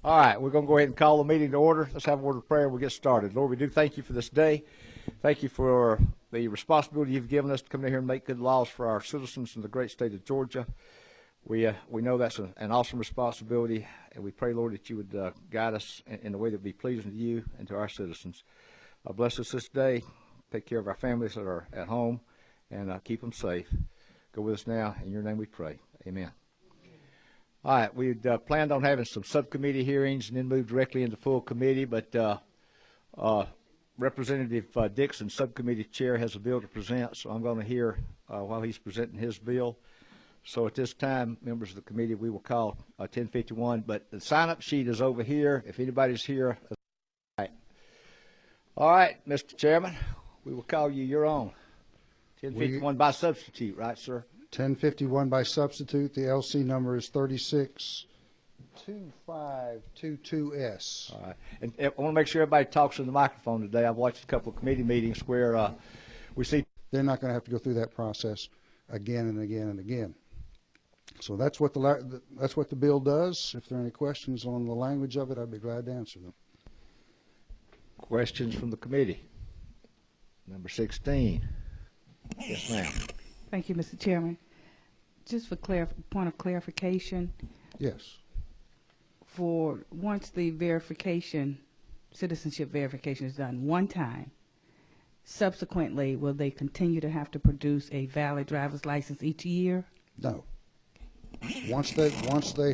All right, we're going to go ahead and call the meeting to order. Let's have a word of prayer and we'll get started. Lord, we do thank you for this day. Thank you for the responsibility you've given us to come in here and make good laws for our citizens in the great state of Georgia. We know that's an awesome responsibility, and we pray, Lord, that you would guide us in a way that would be pleasing to you and to our citizens. Bless us this day. Take care of our families that are at home, and keep them safe. Go with us now. In your name we pray. Amen. All right, we'd planned on having some subcommittee hearings and then move directly into full committee, but Representative Dixon, subcommittee chair, has a bill to present, so I'm going to hear while he's presenting his bill. So at this time, members of the committee, we will call 1051, but the sign-up sheet is over here. If anybody's here. All right, Mr. Chairman, we will call you. You're on. 1051 by substitute, right, sir? 1051 by substitute. The LC number is 362522S. All right. And I want to make sure everybody talks in the microphone today. I've watched a couple of committee meetings where we see. They're not going to have to go through that process again and again and again. So that's what the bill does. If there are any questions on the language of it, I'd be glad to answer them. Questions from the committee? Number 16. Yes, ma'am. Thank you, Mr. Chairman. Just for point of clarification. Yes. For once the citizenship verification is done one time, subsequently, will they continue to have to produce a valid driver's license each year? No. Once they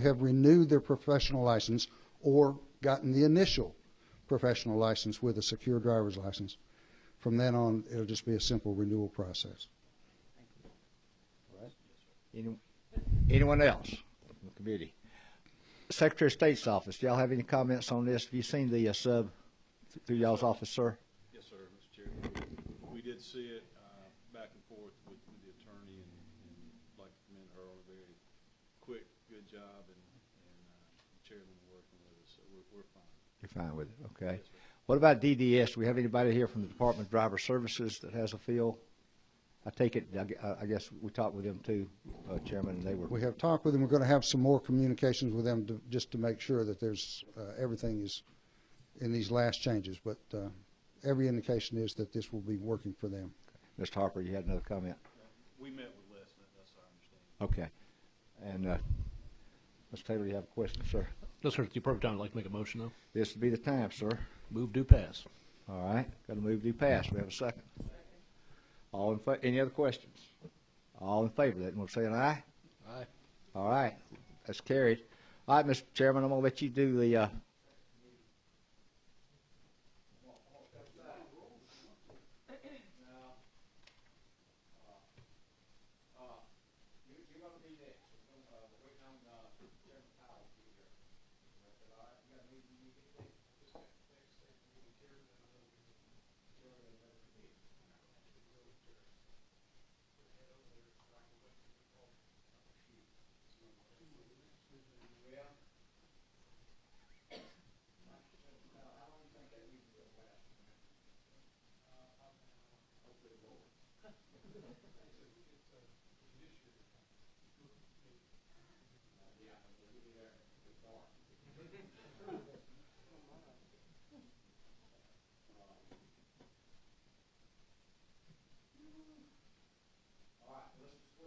have renewed their professional license or gotten the initial professional license with a secure driver's license, from then on, it'll just be a simple renewal process. All right. Anyone else from the committee? Secretary of State's office, do y'all have any comments on this? Have you seen the sub through y'all's office, sir? Yes, sir, Mr. Chairman. We did see it back and forth with the attorney, and like to commend her on a very quick, good job, and the chairman working with us, so we're fine. You're fine with it, okay. Yes, what about DDS? Do we have anybody here from the Department of Driver Services that has a feel? I take it, I guess we talked with them too, Chairman, and they were. We have talked with them. We're going to have some more communications with them just to make sure that there's everything is in these last changes. But every indication is that this will be working for them. Okay. Mr. Harper, you had another comment? We met with Les, and that's our understanding. Okay. And Mr. Taylor, you have a question, sir? No, sir. It's the perfect time. I'd like to make a motion, though. This would be the time, sir. Move do pass. All right. Got to move do pass. We have a second. All in any other questions? All in favor of that, we'll say an aye. Aye. All right, that's carried. All right, Mr. Chairman, I'm going to let you do the.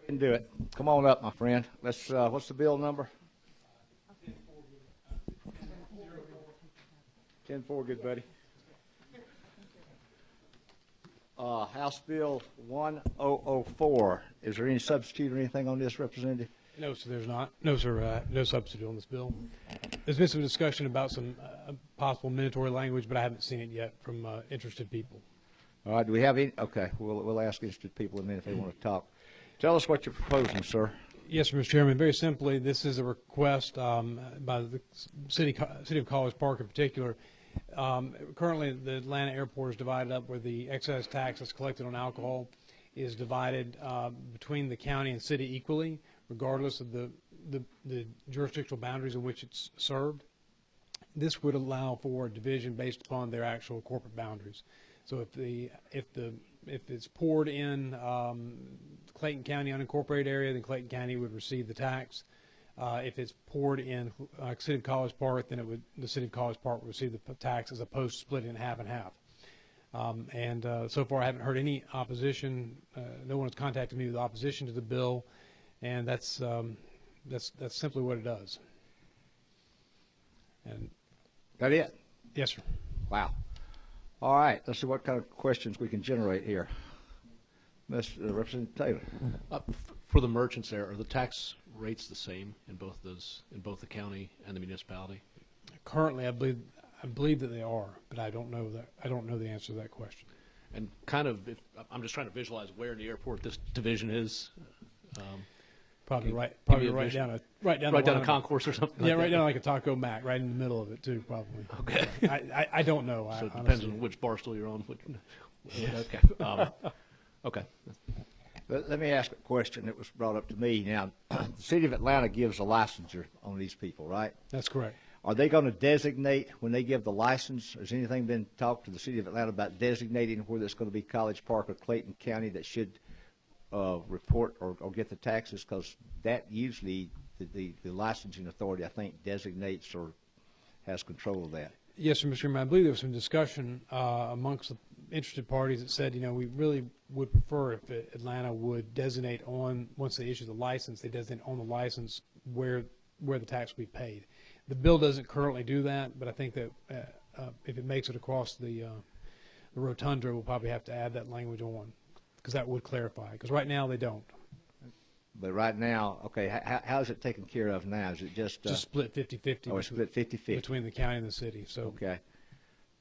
And do it. Come on up, my friend. Let's. What's the bill number? 10-4, good buddy. House Bill 1004. Is there any substitute or anything on this, Representative? No, sir, there's not. No, sir, no substitute on this bill. There's been some discussion about some possible mandatory language, but I haven't seen it yet from interested people. All right. Do we have any? Okay. We'll ask interested people in a minute if they want to talk. Tell us what you're proposing, sir. Yes, Mr. Chairman. Very simply, this is a request by the city of College Park in particular. Currently, the Atlanta airport is divided up where the excise tax that's collected on alcohol is divided between the county and city equally, regardless of the jurisdictional boundaries in which it's served. This would allow for a division based upon their actual corporate boundaries. So if it's poured in Clayton County unincorporated area, then Clayton County would receive the tax. If it's poured in City of College Park, then the City of College Park would receive the tax as opposed to splitting it half and half. So far, I haven't heard any opposition. No one has contacted me with opposition to the bill, and that's simply what it does. And That it? yes, sir. Wow. All right. Let's see what kind of questions we can generate here. Representative Taylor. For the merchants there, are the tax rates the same in both the county and the municipality? Currently, I believe that they are, but I don't know that. I don't know the answer to that question. And kind of, I'm just trying to visualize where in the airport this division is. Probably Give probably me a right vision. down a Right down the concourse or something. Yeah, like right that. down like a Taco Mac, right in the middle of it too, probably. Okay. I don't know. So it depends honestly. on which bar stool you're on. Okay. Okay. Let me ask a question that was brought up to me. Now, the City of Atlanta gives a licensure on these people, right? That's correct. Are they going to designate when they give the license? Has anything been talked to the City of Atlanta about designating whether it's going to be College Park or Clayton County that should report or get the taxes? Because that usually the licensing authority, I think, designates or has control of that. Yes, sir, Mr. Chairman. I believe there was some discussion amongst the interested parties that said, we really would prefer if Atlanta would designate once they issue the license, they designate on the license where the tax will be paid. The bill doesn't currently do that, but I think that if it makes it across the rotunda, we'll probably have to add that language on because that would clarify. Because right now they don't. But right now, okay, how is it taken care of now? Is it just Split 50-50. it's split 50-50? Between the county and the city. So Okay.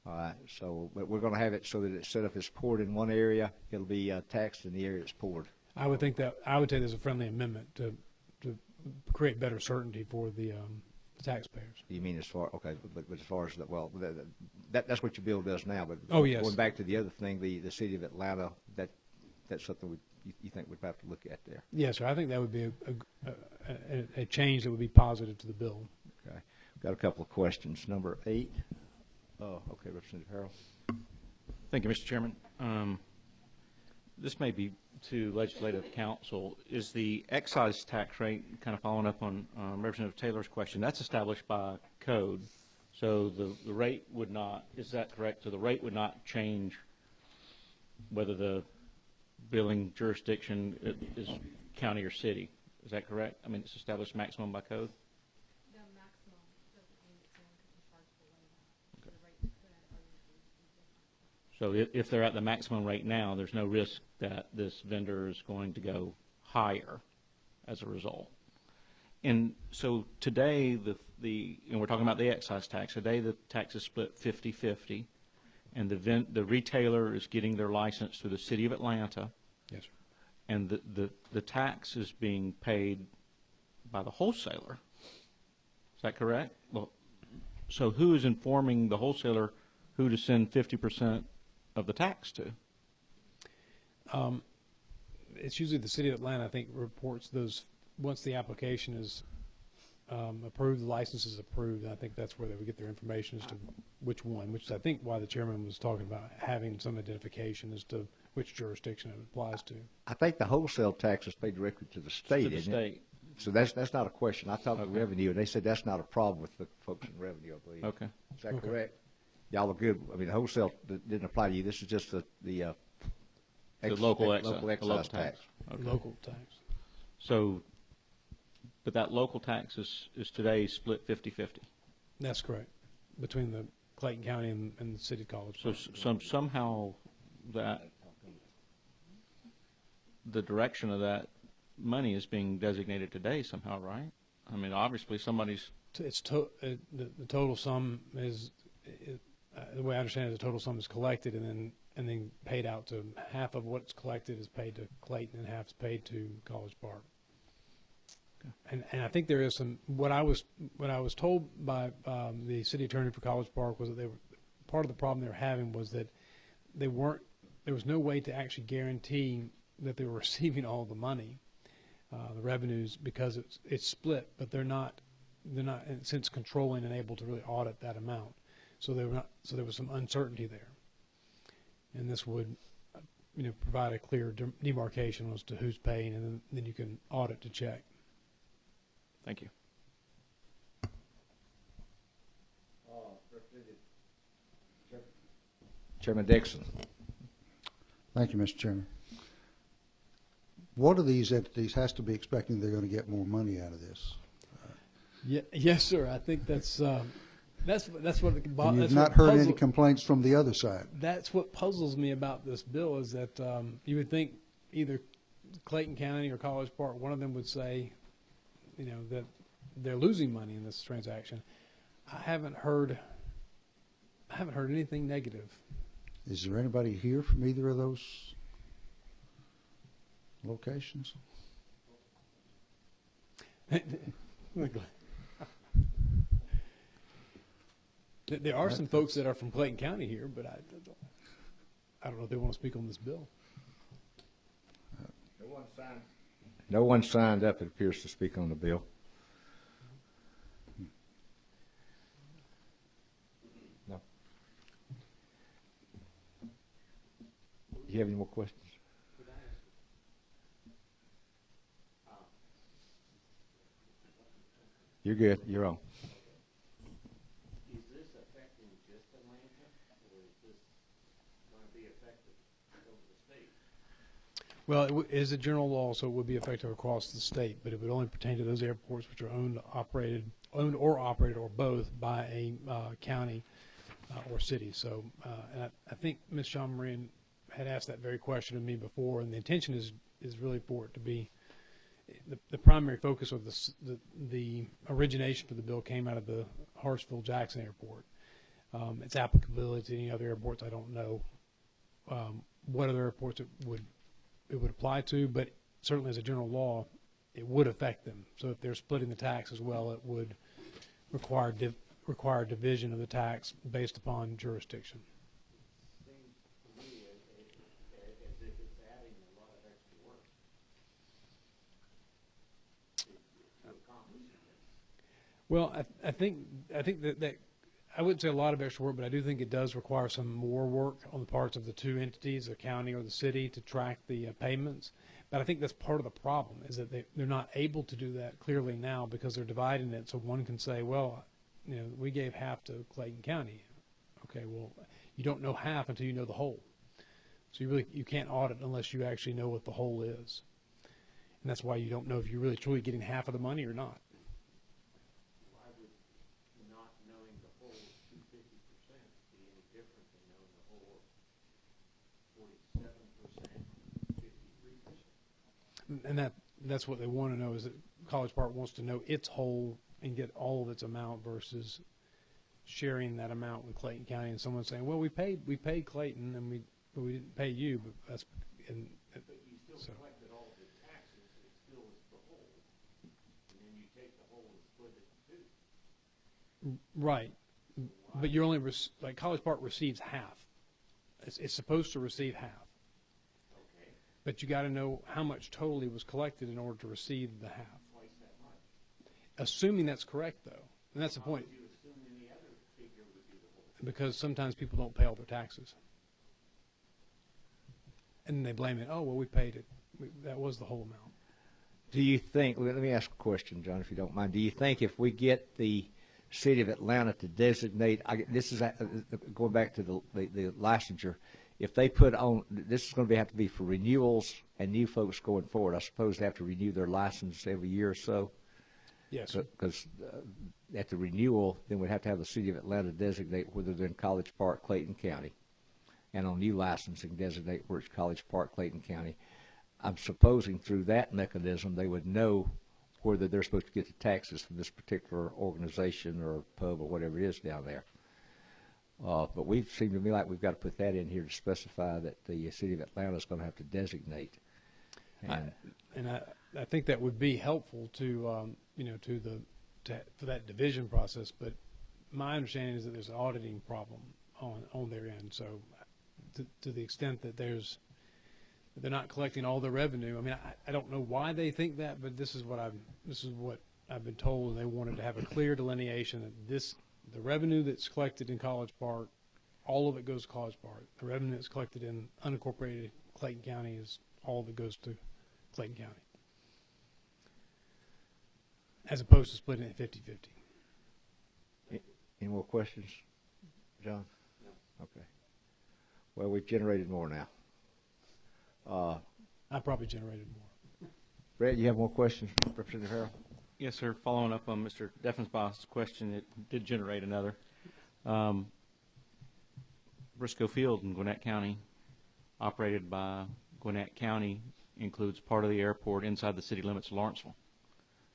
All right. So, but we're going to have it so that it's set up as poured in one area, it'll be taxed in the area it's poured. I would say there's a friendly amendment to create better certainty for the taxpayers. You mean as far, okay, but as far as, that's what your bill does now, but Oh, yes. going back to the other thing, the City of Atlanta, that's something you think we'd have to look at there. Yes, sir. I think that would be a change that would be positive to the bill. Okay. Got a couple of questions. Number 8. Oh, okay, Representative Harrell. Thank you, Mr. Chairman. This may be to Legislative Council. Is the excise tax rate, kind of following up on Representative Taylor's question, that's established by code, so the rate would not, is that correct? So the rate would not change whether the billing jurisdiction is county or city. Is that correct? I mean, it's established maximum by code? The maximum doesn't mean it's going to be charged below that. The rate could be different. So if they're at the maximum rate now, there's no risk that this vendor is going to go higher as a result. And so today, and we're talking about the excise tax. Today, the tax is split 50-50, and the retailer is getting their license through the City of Atlanta. Yes, sir. And the tax is being paid by the wholesaler. Is that correct? Well, so who is informing the wholesaler who to send 50% of the tax to? It's usually the City of Atlanta, I think, reports those once the application is approved, the license is approved, and I think that's where they would get their information as to which one, which is, I think, why the chairman was talking about having some identification as to which jurisdiction it applies to. I think the wholesale tax is paid directly to the state, To the isn't state. it? So that's not a question. I talked to Okay. Revenue, and they said that's not a problem with the folks in Revenue, I believe. Okay. Is that Okay. correct? Y'all are good. I mean, the wholesale didn't apply to you. This is just the local excise tax. Okay. Local tax. So, but that local tax is today split 50-50. That's correct. Between the Clayton County and the City of College. So somehow that the direction of that money is being designated today somehow, right? I mean, obviously somebody's. The total sum is the way I understand it, the total sum is collected and then paid out to half of what's collected is paid to Clayton and half is paid to College Park. Okay. And I think there is some what I was told by the city attorney for College Park was that part of the problem they were having was that there was no way to actually guarantee that they were receiving all the money, the revenues, because it's split, but they're not in a sense controlling and able to really audit that amount. So there was some uncertainty there, and this would, provide a clear demarcation as to who's paying, and then you can audit to check. Thank you. Chairman Dixon. Thank you, Mr. Chairman. One of these entities has to be expecting they're going to get more money out of this. Yes, sir. I think that's what And you've not heard any complaints from the other side. That's what puzzles me about this bill is that you would think either Clayton County or College Park, one of them would say, that they're losing money in this transaction. I haven't heard anything negative. Is there anybody here from either of those locations? There are some folks that are from Clayton County here, but I don't know if they want to speak on this bill. No one signed up, it appears, to speak on the bill. No. Do you have any more questions? You're good. You're on. Is this affecting just Atlanta, or is this going to be effective over the state? Well, it is a general law, so it would be effective across the state, but it would only pertain to those airports which are owned or operated, or both by a county or city. So, and I think Ms. Jean Marie had asked that very question of me before, and the intention is really for it to be the primary focus of the origination for the bill came out of the Hartsville-Jackson Airport. Its applicability to any other airports, I don't know what other airports it would apply to, but certainly as a general law, it would affect them. So if they're splitting the tax as well, it would require division of the tax based upon jurisdiction. Seems to me as if it's adding a lot of extra work to accomplish it. Well, I think that I wouldn't say a lot of extra work, but I do think it does require some more work on the parts of the two entities, the county or the city, to track the payments. But I think that's part of the problem, is that they're not able to do that clearly now because they're dividing it. So one can say, well, we gave half to Clayton County. Okay, well, you don't know half until you know the whole. So you can't audit unless you actually know what the whole is. And that's why you don't know if you're really truly getting half of the money or not. Why would not knowing the whole 50% be any different than knowing the whole 47%, 53%? And that's what they want to know, is that College Park wants to know its whole and get all of its amount versus sharing that amount with Clayton County, and someone saying, well, we paid Clayton but we didn't pay you, but that's But you still collected all of the taxes, it still is the whole. And then you take the whole and split it in two. Right. But you're only like College Park receives half. It's supposed to receive half. Okay. But you got to know how much totally was collected in order to receive the half. Twice that much. Assuming that's correct, though, and that's the How point. would you assume any other figure would be the whole? Because sometimes people don't pay all their taxes, and they blame it. Oh, well, we paid it. That was the whole amount. Do you think, let me ask a question, John, if you don't mind. Do you think if we get the city of Atlanta to designate, this is going back to the licensure, if they put on, this is going to have to be for renewals and new folks going forward. I suppose they have to renew their license every year or so. Yes. Because at the renewal, then we'd have to have the city of Atlanta designate whether they're in College Park, Clayton County. And on new licensing, designate where it's College Park, Clayton County. I'm supposing through that mechanism, they would know whether they're supposed to get the taxes from this particular organization or pub or whatever it is down there. But we seem to me like we've got to put that in here to specify that the city of Atlanta is going to have to designate. And I think that would be helpful to for that division process. But my understanding is that there's an auditing problem on their end. So to the extent that they're not collecting all their revenue. I mean, I don't know why they think that, but this is what I've been told, and they wanted to have a clear delineation that the revenue that's collected in College Park, all of it goes to College Park. The revenue that's collected in unincorporated Clayton County all of it goes to Clayton County, as opposed to splitting it 50-50. Any more questions, John? No. Okay. Well, we've generated more now. I probably generated more. Brett, you have more questions, Representative Harrell? Yes, sir. Following up on Mr. Deffensbach's question, it did generate another. Briscoe Field in Gwinnett County, operated by Gwinnett County, includes part of the airport inside the city limits of Lawrenceville.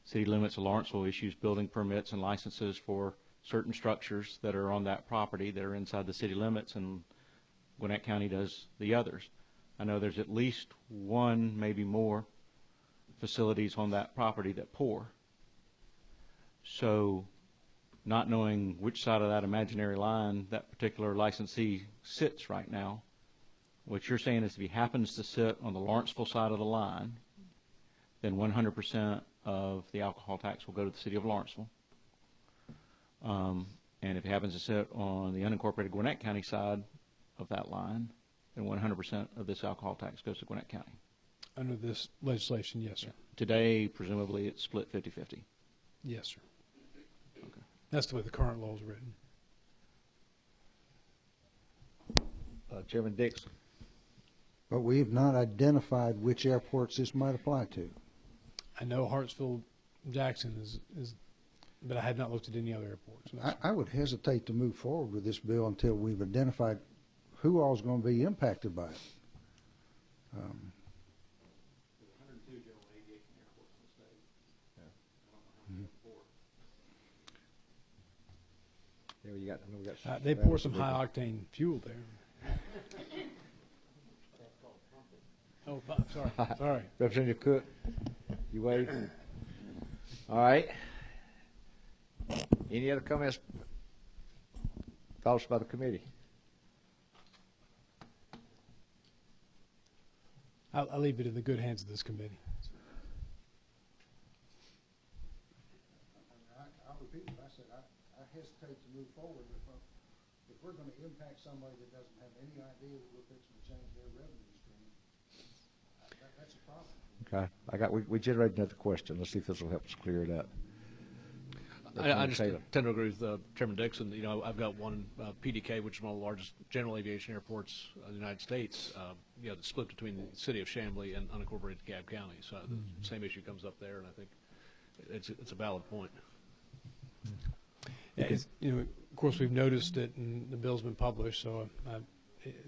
City limits of Lawrenceville issues building permits and licenses for certain structures that are on that property that are inside the city limits, and Gwinnett County does the others. I know there's at least one, maybe more, facilities on that property that pour. So, not knowing which side of that imaginary line that particular licensee sits right now, what you're saying is if he happens to sit on the Lawrenceville side of the line, then 100% of the alcohol tax will go to the city of Lawrenceville. And if he happens to sit on the unincorporated Gwinnett County side of that line, then 100% of this alcohol tax goes to Gwinnett County. Under this legislation, yes, sir. Today, presumably, it's split 50-50. Yes, sir. Okay. That's the way the current law is written. Chairman Dixon. But we've not identified which airports this might apply to. I know Hartsfield Jackson is, but I had not looked at any other airports. No, I would hesitate to move forward with this bill until we've identified who all is going to be impacted by it. 102 general aviation airports in the state. I don't know how many pour. Yeah, you got, I know we got they pour some high octane fuel there. Oh, sorry. Representative Cook, you wait. All right. Any other comments, thoughts by the committee? I'll leave it in the good hands of this committee. I'll repeat what I said. I hesitate to move forward if we're going to impact somebody that doesn't have any idea that we're fixing to change their revenue stream. That's a problem. Okay. We generated another question. Let's see if this will help us clear it up. I just tend to agree with Chairman Dixon. You know, I've got one PDK, which is one of the largest general aviation airports in the United States. You know, the split between the city of Chamblee and unincorporated DeKalb County. So the same issue comes up there, and I think it's a valid point. Yeah, you know, of course, we've noticed it, and the bill's been published. So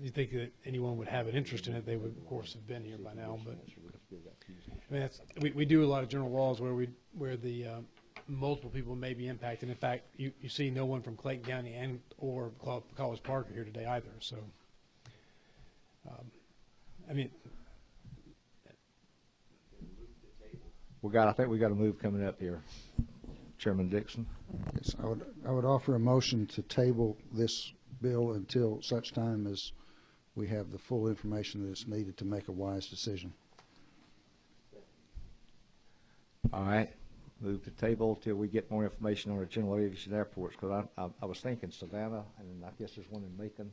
you think that anyone would have an interest in it, they would, of course, have been here by now. But I mean, we do a lot of general laws where the multiple people may be impacted. In fact, you see no one from Clayton County and or College Park are here today either. So, I mean, I think we got a move coming up here. Chairman Dixon. Yes, I would offer a motion to table this bill until such time as we have the full information that is needed to make a wise decision. All right. Move the table till we get more information on our general aviation airports, because I was thinking Savannah, and I guess there's one in Macon.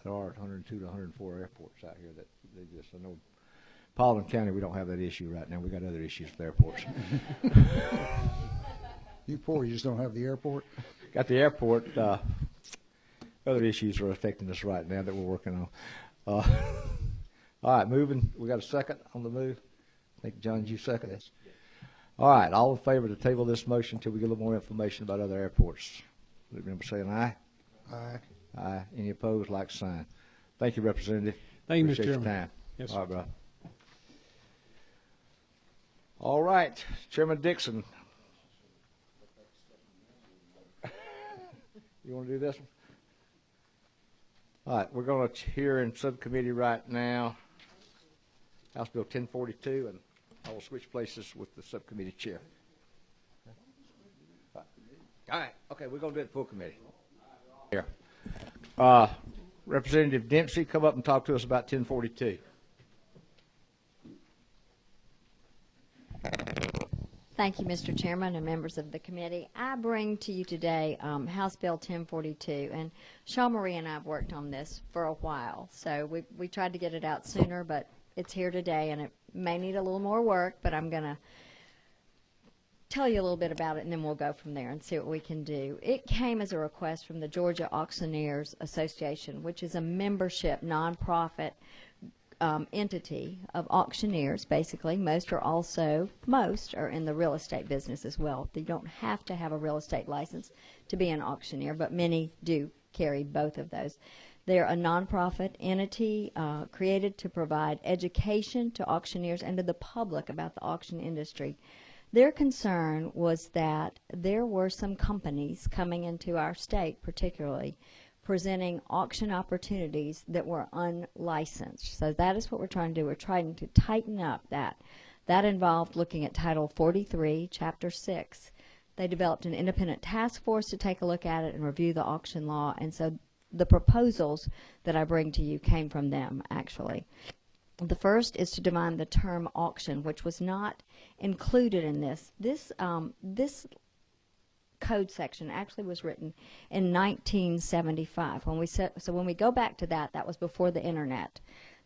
There are 102 to 104 airports out here that they just, I know Paulding County, we don't have that issue right now. We got other issues with airports. You poor, you just don't have the airport? Got the airport. Other issues are affecting us right now that we're working on. All right, moving. We got a second on the move. I think, John, you second it. All right, all in favor to table this motion until we get a little more information about other airports. Remember saying aye? Aye. Aye. Any opposed, like sign. Thank you, Representative. Thank you, Mr. Appreciate your Chairman. time. Yes, all right, bro. All right, Chairman Dixon. You want to do this one? All right, we're going to hear in subcommittee right now House Bill 1042, and I will switch places with the subcommittee chair. All right. Okay, we're going to do it full committee. Here. Representative Dempsey, come up and talk to us about 1042. Thank you, Mr. Chairman and members of the committee. I bring to you today House Bill 1042, and Shaw Marie and I have worked on this for a while. So we tried to get it out sooner, but it's here today, and it may need a little more work, but I'm going to tell you a little bit about it, and then we'll go from there and see what we can do. It came as a request from the Georgia Auctioneers Association, which is a membership nonprofit entity of auctioneers. Basically, most are in the real estate business as well. You don't have to have a real estate license to be an auctioneer, but many do carry both of those. They're a nonprofit entity created to provide education to auctioneers and to the public about the auction industry. Their concern was that there were some companies coming into our state, particularly, presenting auction opportunities that were unlicensed. So that is what we're trying to do. We're trying to tighten up that. That involved looking at Title 43, Chapter 6. They developed an independent task force to take a look at it and review the auction law, and so the proposals that I bring to you came from them, actually. The first is to define the term auction, which was not included in this. This code section actually was written in 1975. When we go back to that, that was before the internet.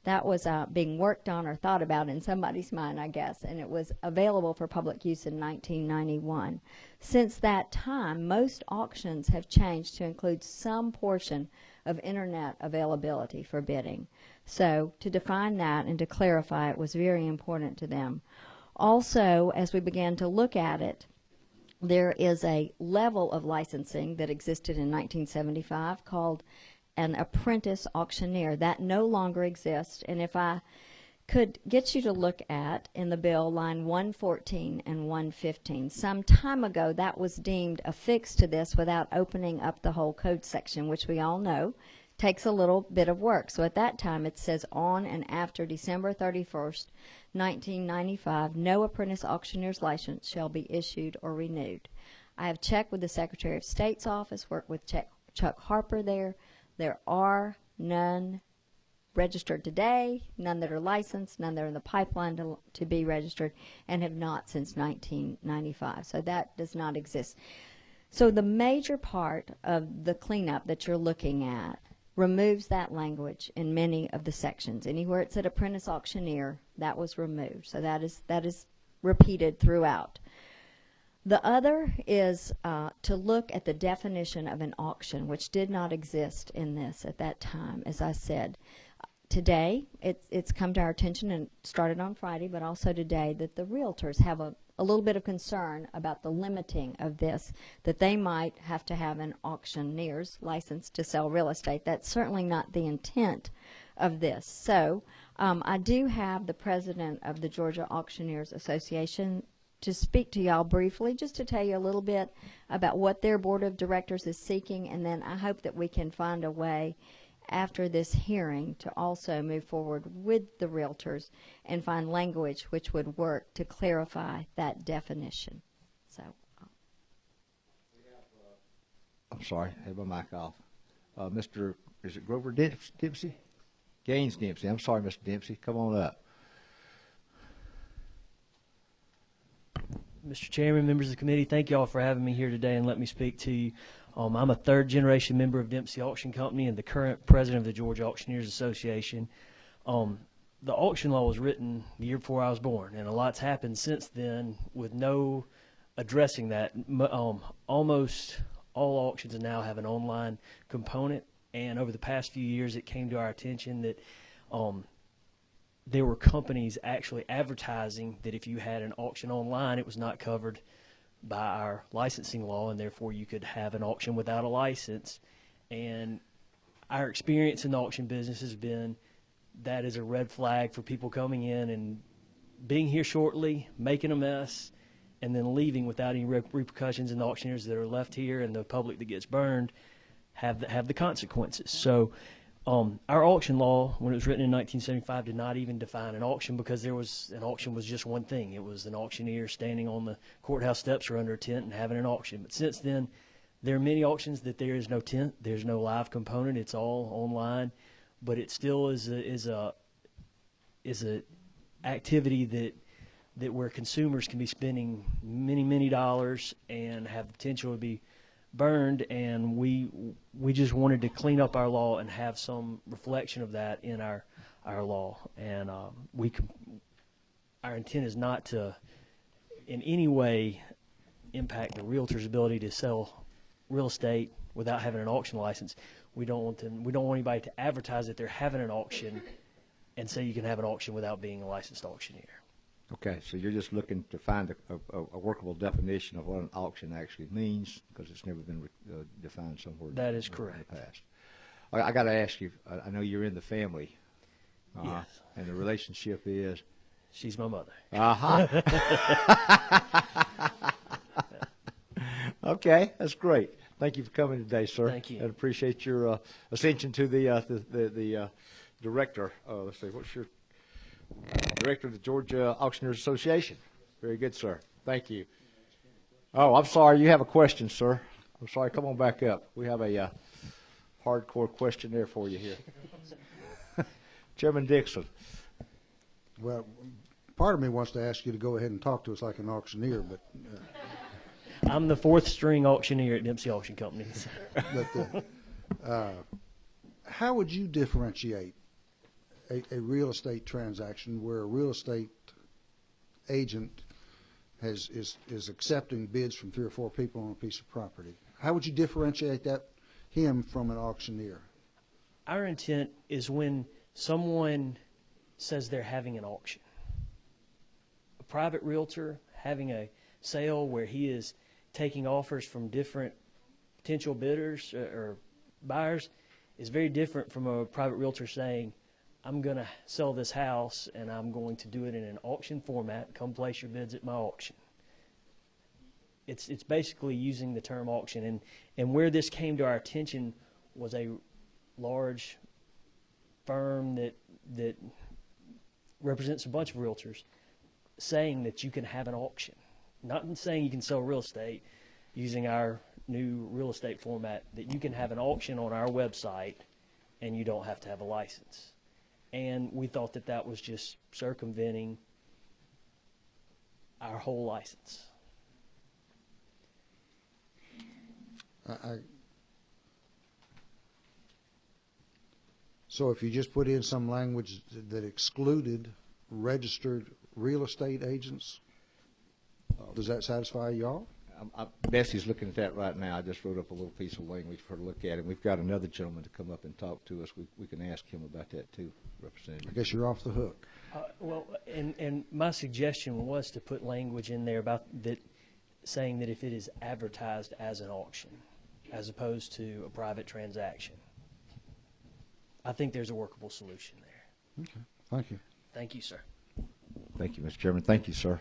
That was being worked on or thought about in somebody's mind, I guess, and it was available for public use in 1991. Since that time, most auctions have changed to include some portion of internet availability for bidding. So to define that and to clarify it was very important to them. Also, as we began to look at it, there is a level of licensing that existed in 1975 called an apprentice auctioneer. That no longer exists, and if I could get you to look at in the bill line 114 and 115. Some time ago that was deemed affixed to this without opening up the whole code section, which we all know takes a little bit of work. So at that time it says on and after December 31st, 1995, no apprentice auctioneer's license shall be issued or renewed. I have checked with the Secretary of State's office, worked with Chuck Harper there. There are none registered today, none that are licensed, none that are in the pipeline to be registered, and have not since 1995. So that does not exist. So the major part of the cleanup that you're looking at removes that language in many of the sections. Anywhere it said apprentice auctioneer, that was removed. So that is repeated throughout. The other is to look at the definition of an auction, which did not exist in this at that time. As I said, today it's come to our attention, and started on Friday, but also today, that the realtors have a little bit of concern about the limiting of this, that they might have to have an auctioneer's license to sell real estate. That's certainly not the intent of this. So I do have the president of the Georgia Auctioneers Association to speak to y'all briefly, just to tell you a little bit about what their board of directors is seeking, and then I hope that we can find a way after this hearing to also move forward with the realtors and find language which would work to clarify that definition. So, I'm sorry, I had my mic off. Mr. Is it Grover Dempsey? Gaines Dempsey. I'm sorry, Mr. Dempsey. Come on up. Mr. Chairman, members of the committee, thank you all for having me here today and let me speak to you. I'm a third-generation member of Dempsey Auction Company and the current president of the Georgia Auctioneers Association. The auction law was written the year before I was born, and a lot's happened since then with no addressing that. Almost all auctions now have an online component, and over the past few years it came to our attention that there were companies actually advertising that if you had an auction online, it was not covered by our licensing law, and therefore you could have an auction without a license. And our experience in the auction business has been that is a red flag for people coming in and being here shortly, making a mess, and then leaving without any repercussions, and the auctioneers that are left here and the public that gets burned have the consequences. So our auction law, when it was written in 1975, did not even define an auction, because an auction was just one thing. It was an auctioneer standing on the courthouse steps or under a tent and having an auction. But since then, there are many auctions that there is no tent, there's no live component, it's all online. But it still is a activity that where consumers can be spending many dollars and have the potential to be burned, and we just wanted to clean up our law and have some reflection of that in our law. And our intent is not to in any way impact the realtor's ability to sell real estate without having an auction license. We don't want anybody to advertise that they're having an auction and say you can have an auction without being a licensed auctioneer. Okay, so you're just looking to find a workable definition of what an auction actually means, because it's never been defined somewhere. That is correct. In the past. I got to ask you, I know you're in the family. Yes. And the relationship is? She's my mother. Okay, that's great. Thank you for coming today, sir. Thank you. And appreciate your ascension to the director. Let's see, what's your director of the Georgia Auctioneers Association? Very good, sir. Thank you. Oh, I'm sorry. You have a question, sir. I'm sorry. Come on back up. We have a hardcore question there for you here. Chairman Dixon. Well, part of me wants to ask you to go ahead and talk to us like an auctioneer, but I'm the fourth string auctioneer at Dempsey Auction Company. how would you differentiate a real estate transaction where a real estate agent is accepting bids from 3 or 4 people on a piece of property? How would you differentiate him from an auctioneer? Our intent is when someone says they're having an auction. A private realtor having a sale where he is taking offers from different potential bidders or buyers is very different from a private realtor saying, I'm going to sell this house and I'm going to do it in an auction format. Come place your bids at my auction. It's basically using the term auction. And where this came to our attention was a large firm that represents a bunch of realtors saying that you can have an auction. Not saying you can sell real estate using our new real estate format, that you can have an auction on our website and you don't have to have a license. And we thought that was just circumventing our whole license. So if you just put in some language that excluded registered real estate agents, does that satisfy y'all? Bessie's looking at that right now. I just wrote up a little piece of language for her to look at, and we've got another gentleman to come up and talk to us. We can ask him about that too, Representative. I guess you're off the hook. Well, and my suggestion was to put language in there about that, saying that if it is advertised as an auction, as opposed to a private transaction. I think there's a workable solution there. Okay, thank you. Thank you, sir. Thank you, Mr. Chairman. Thank you, sir.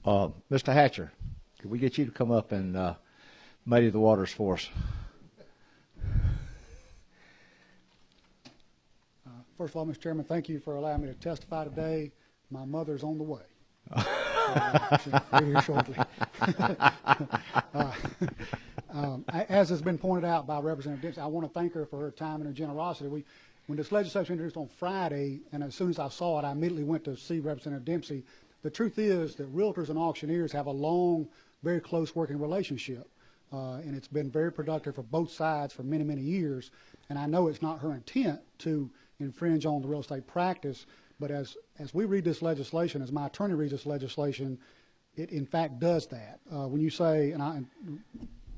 Mr. Hatcher, could we get you to come up and muddy the waters for us? First of all, Mr. Chairman, thank you for allowing me to testify today. My mother's on the way. She'll be here shortly. As has been pointed out by Representative Dempsey, I want to thank her for her time and her generosity. When this legislation introduced on Friday, and as soon as I saw it, I immediately went to see Representative Dempsey. The truth is that realtors and auctioneers have a long, very close working relationship, and it's been very productive for both sides for many, many years. And I know it's not her intent to infringe on the real estate practice, but as we read this legislation, as my attorney reads this legislation, it in fact does that. When you say,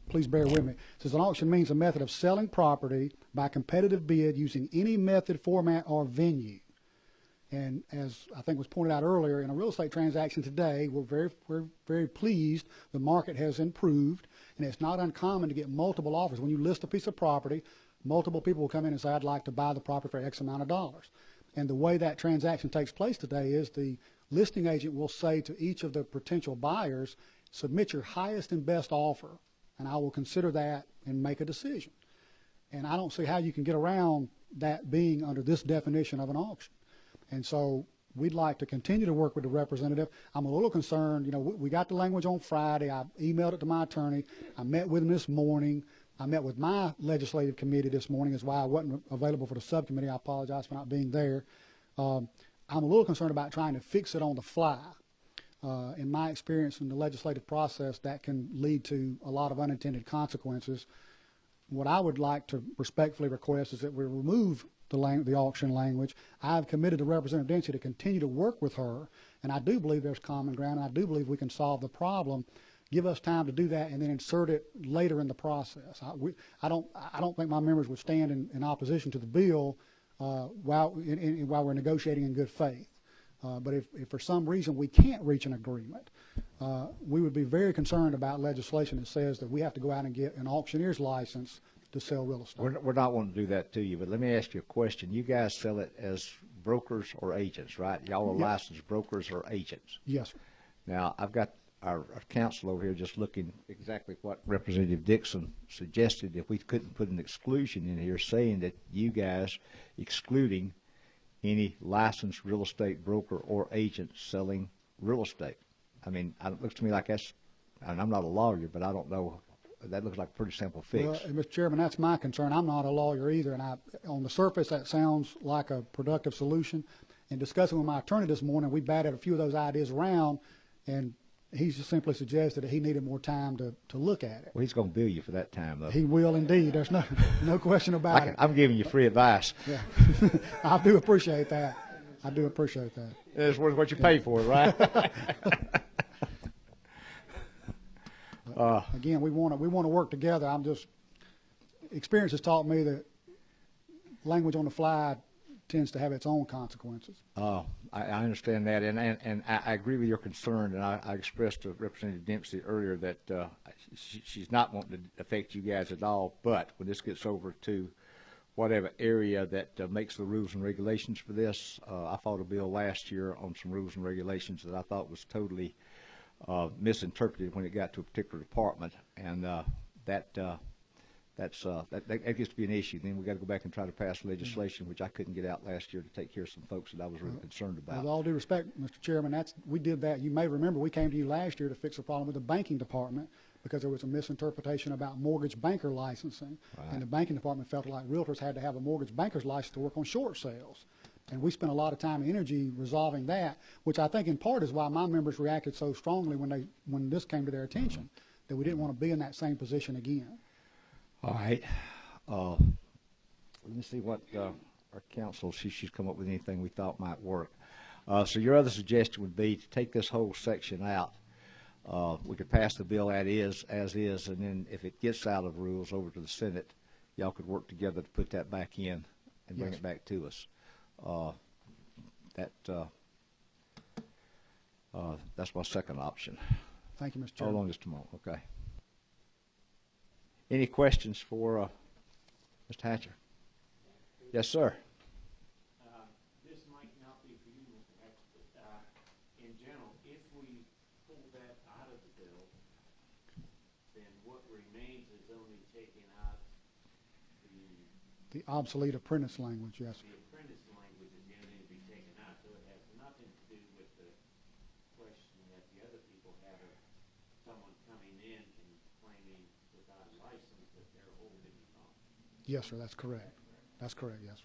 please bear with me, it says an auction means a method of selling property by competitive bid using any method, format, or venue. And as I think was pointed out earlier, in a real estate transaction today, we're very pleased the market has improved, and it's not uncommon to get multiple offers. When you list a piece of property, multiple people will come in and say, I'd like to buy the property for X amount of dollars. And the way that transaction takes place today is the listing agent will say to each of the potential buyers, submit your highest and best offer, and I will consider that and make a decision. And I don't see how you can get around that being under this definition of an auction. And so we'd like to continue to work with the representative. I'm a little concerned, we got the language on Friday. I emailed it to my attorney. I met with him this morning. I met with my legislative committee this morning. That's why I wasn't available for the subcommittee. I apologize for not being there. I'm a little concerned about trying to fix it on the fly. In my experience in the legislative process, that can lead to a lot of unintended consequences. What I would like to respectfully request is that we remove the auction language. I've committed to Representative Dempsey to continue to work with her, and I do believe there's common ground, and I do believe we can solve the problem. give us time to do that and then insert it later in the process. I don't think my members would stand in opposition to the bill while we're negotiating in good faith. But if for some reason we can't reach an agreement, we would be very concerned about legislation that says that we have to go out and get an auctioneer's license to sell real estate. We're not wanting to do that to you, but let me ask you a question. You guys sell it as brokers or agents, right? Y'all are licensed brokers or agents. Yes, sir. Now, I've got our counsel over here just looking exactly what Representative Dixon suggested, if we couldn't put an exclusion in here saying that you guys excluding any licensed real estate broker or agent selling real estate. I mean, it looks to me like that's, and I'm not a lawyer, but I don't know, that looks like a pretty simple fix. Well, Mr. Chairman, that's my concern. I'm not a lawyer either, and on the surface that sounds like a productive solution. In discussing with my attorney this morning, we batted a few of those ideas around, and he just simply suggested that he needed more time to look at it. Well, he's going to bill you for that time, though. He will indeed. There's no question about it. I'm giving you free advice. Yeah, I do appreciate that. I do appreciate that. It's worth what you pay for it, right? Again, we want to work together. Experience has taught me that language on the fly tends to have its own consequences. I understand that, and I agree with your concern, and I expressed to Representative Dempsey earlier that she's not wanting to affect you guys at all, but when this gets over to whatever area that makes the rules and regulations for this, I fought a bill last year on some rules and regulations that I thought was totally misinterpreted when it got to a particular department, and that gets to be an issue. Then we got to go back and try to pass legislation, which I couldn't get out last year to take care of some folks that I was really concerned about. With all due respect, Mr. Chairman, we did that. You may remember we came to you last year to fix a problem with the banking department because there was a misinterpretation about mortgage banker licensing, Right. and the banking department felt like realtors had to have a mortgage banker's license to work on short sales. And we spent a lot of time and energy resolving that, which I think in part is why my members reacted so strongly when this came to their attention, that we didn't want to be in that same position again. All right. Let me see what our counsel, she's come up with anything we thought might work. So your other suggestion would be to take this whole section out. We could pass the bill as is, and then if it gets out of rules over to the Senate, y'all could work together to put that back in and bring it back to us. That's my second option. Thank you, Mr. Chairman. Hold on just a moment, okay? Any questions for Mr. Hatcher? Yes, sir. This might not be for you, Mr. Hatch, but in general, if we pull that out of the bill, then what remains is only taking out The obsolete apprentice language, yes. the apprentice language is the only thing to be taken out. So it has nothing to do with the question that the other people have of someone coming in and claiming without a license that they're holding it on. Yes, sir, that's correct. That's correct, yes.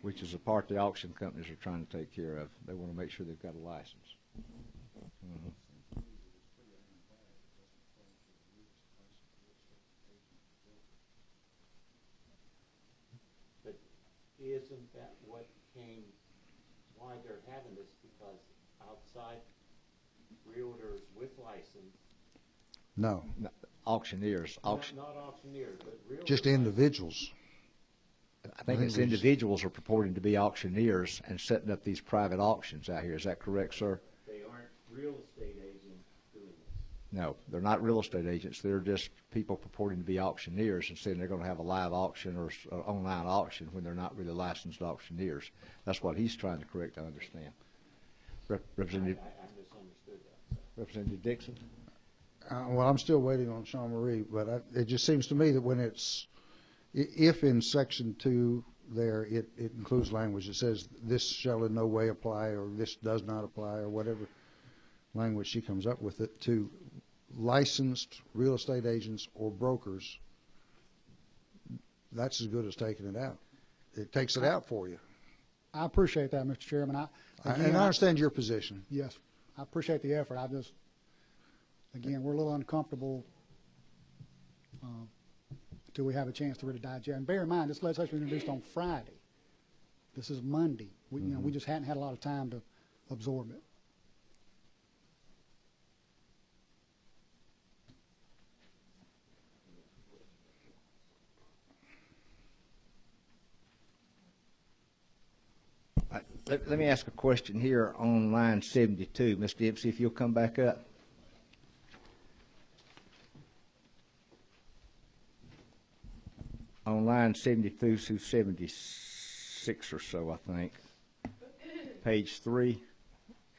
Which is the part the auction companies are trying to take care of. They want to make sure they've got a license. Mm-hmm. But isn't that what why they're having this? Because outside realtors with license, No, Auctioneers. not auctioneers, but realtors. just individuals. I think it's individuals are purporting to be auctioneers and setting up these private auctions out here. Is that correct, sir? They aren't real estate agents doing this. No, they're not real estate agents. They're just people purporting to be auctioneers and saying they're going to have a live auction or online auction when they're not really licensed auctioneers. That's what he's trying to correct, I understand. Representative, I misunderstood that. Representative Dixon? Well, I'm still waiting on Sean Marie, but it just seems to me that when if in Section 2 there it includes language that says this shall in no way apply or this does not apply or whatever language she comes up with it to licensed real estate agents or brokers, that's as good as taking it out. It takes it out for you. I appreciate that, Mr. Chairman. And I understand your position. Yes, I appreciate the effort. Again, we're a little uncomfortable until we have a chance to really digest. And bear in mind, this legislation was introduced on Friday. This is Monday. We just hadn't had a lot of time to absorb it. Let me ask a question here on line 72. Ms. Dempsey, if you'll come back up. On line 72 through 76 or so, I think. Page 3.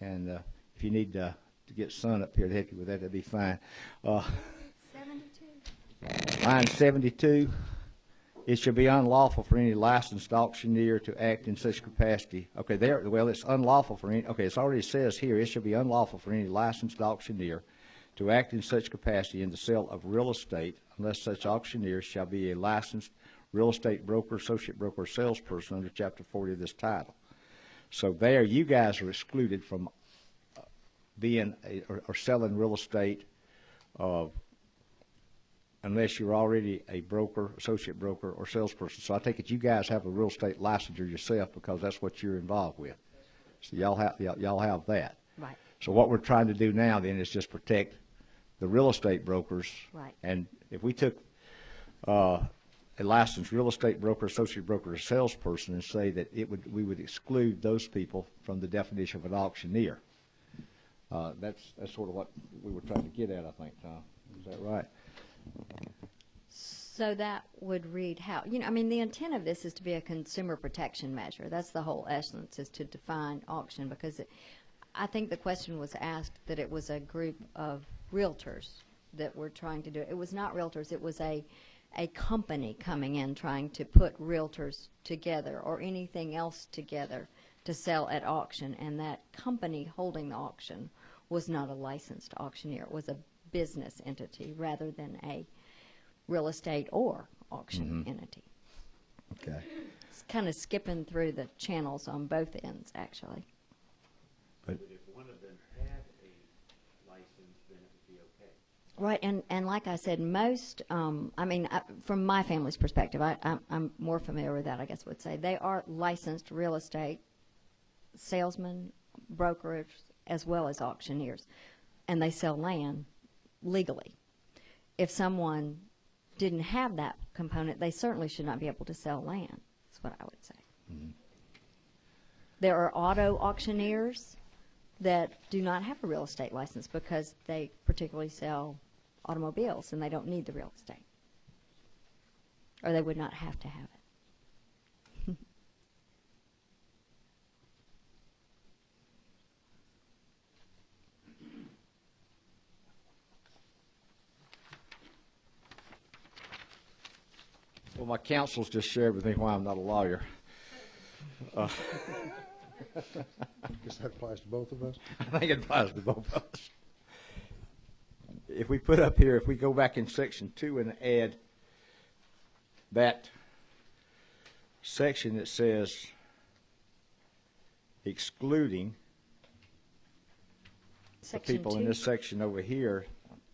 And if you need to get Son up here to help you with that, that'd be fine. 72. Line 72. It shall be unlawful for any licensed auctioneer to act in such capacity. Okay, well, it's unlawful for any, okay, it already says here, it shall be unlawful for any licensed auctioneer to act in such capacity in the sale of real estate unless such auctioneer shall be a licensed real estate broker, associate broker, or salesperson under Chapter 40 of this title. So there, you guys are excluded from being or selling real estate unless you're already a broker, associate broker, or salesperson. So I take it you guys have a real estate licensure yourself because that's what you're involved with. So y'all have that. Right. So what we're trying to do now then is just protect the real estate brokers. Right. And if we took a licensed real estate broker, associate broker, or salesperson and say that we would exclude those people from the definition of an auctioneer. That's sort of what we were trying to get at, I think, Tom. Is that right? So that would read how, I mean, the intent of this is to be a consumer protection measure. That's the whole essence, is to define auction, because I think the question was asked that it was a group of realtors that were trying to do it. It was not realtors. It was a company coming in trying to put realtors together or anything else together to sell at auction, and that company holding the auction was not a licensed auctioneer. It was a business entity rather than a real estate or auction entity. Okay. It's kind of skipping through the channels on both ends, actually. But If one of them had a license, then it would be okay. Right, and like I said, most, I mean, from my family's perspective, I'm more familiar with that, I guess I would say. They are licensed real estate salesmen, brokers, as well as auctioneers, and they sell land legally. If someone didn't have that component, they certainly should not be able to sell land. That's what I would say. Mm-hmm. There are auto auctioneers that do not have a real estate license because they particularly sell automobiles and they don't need the real estate, or they would not have to have it. well, my counsel's just shared with me why I'm not a lawyer. Guess that applies to both of us. I think it applies to both of us. If we put up here, if we go back in section 2 and add that section that says excluding the people in this section over here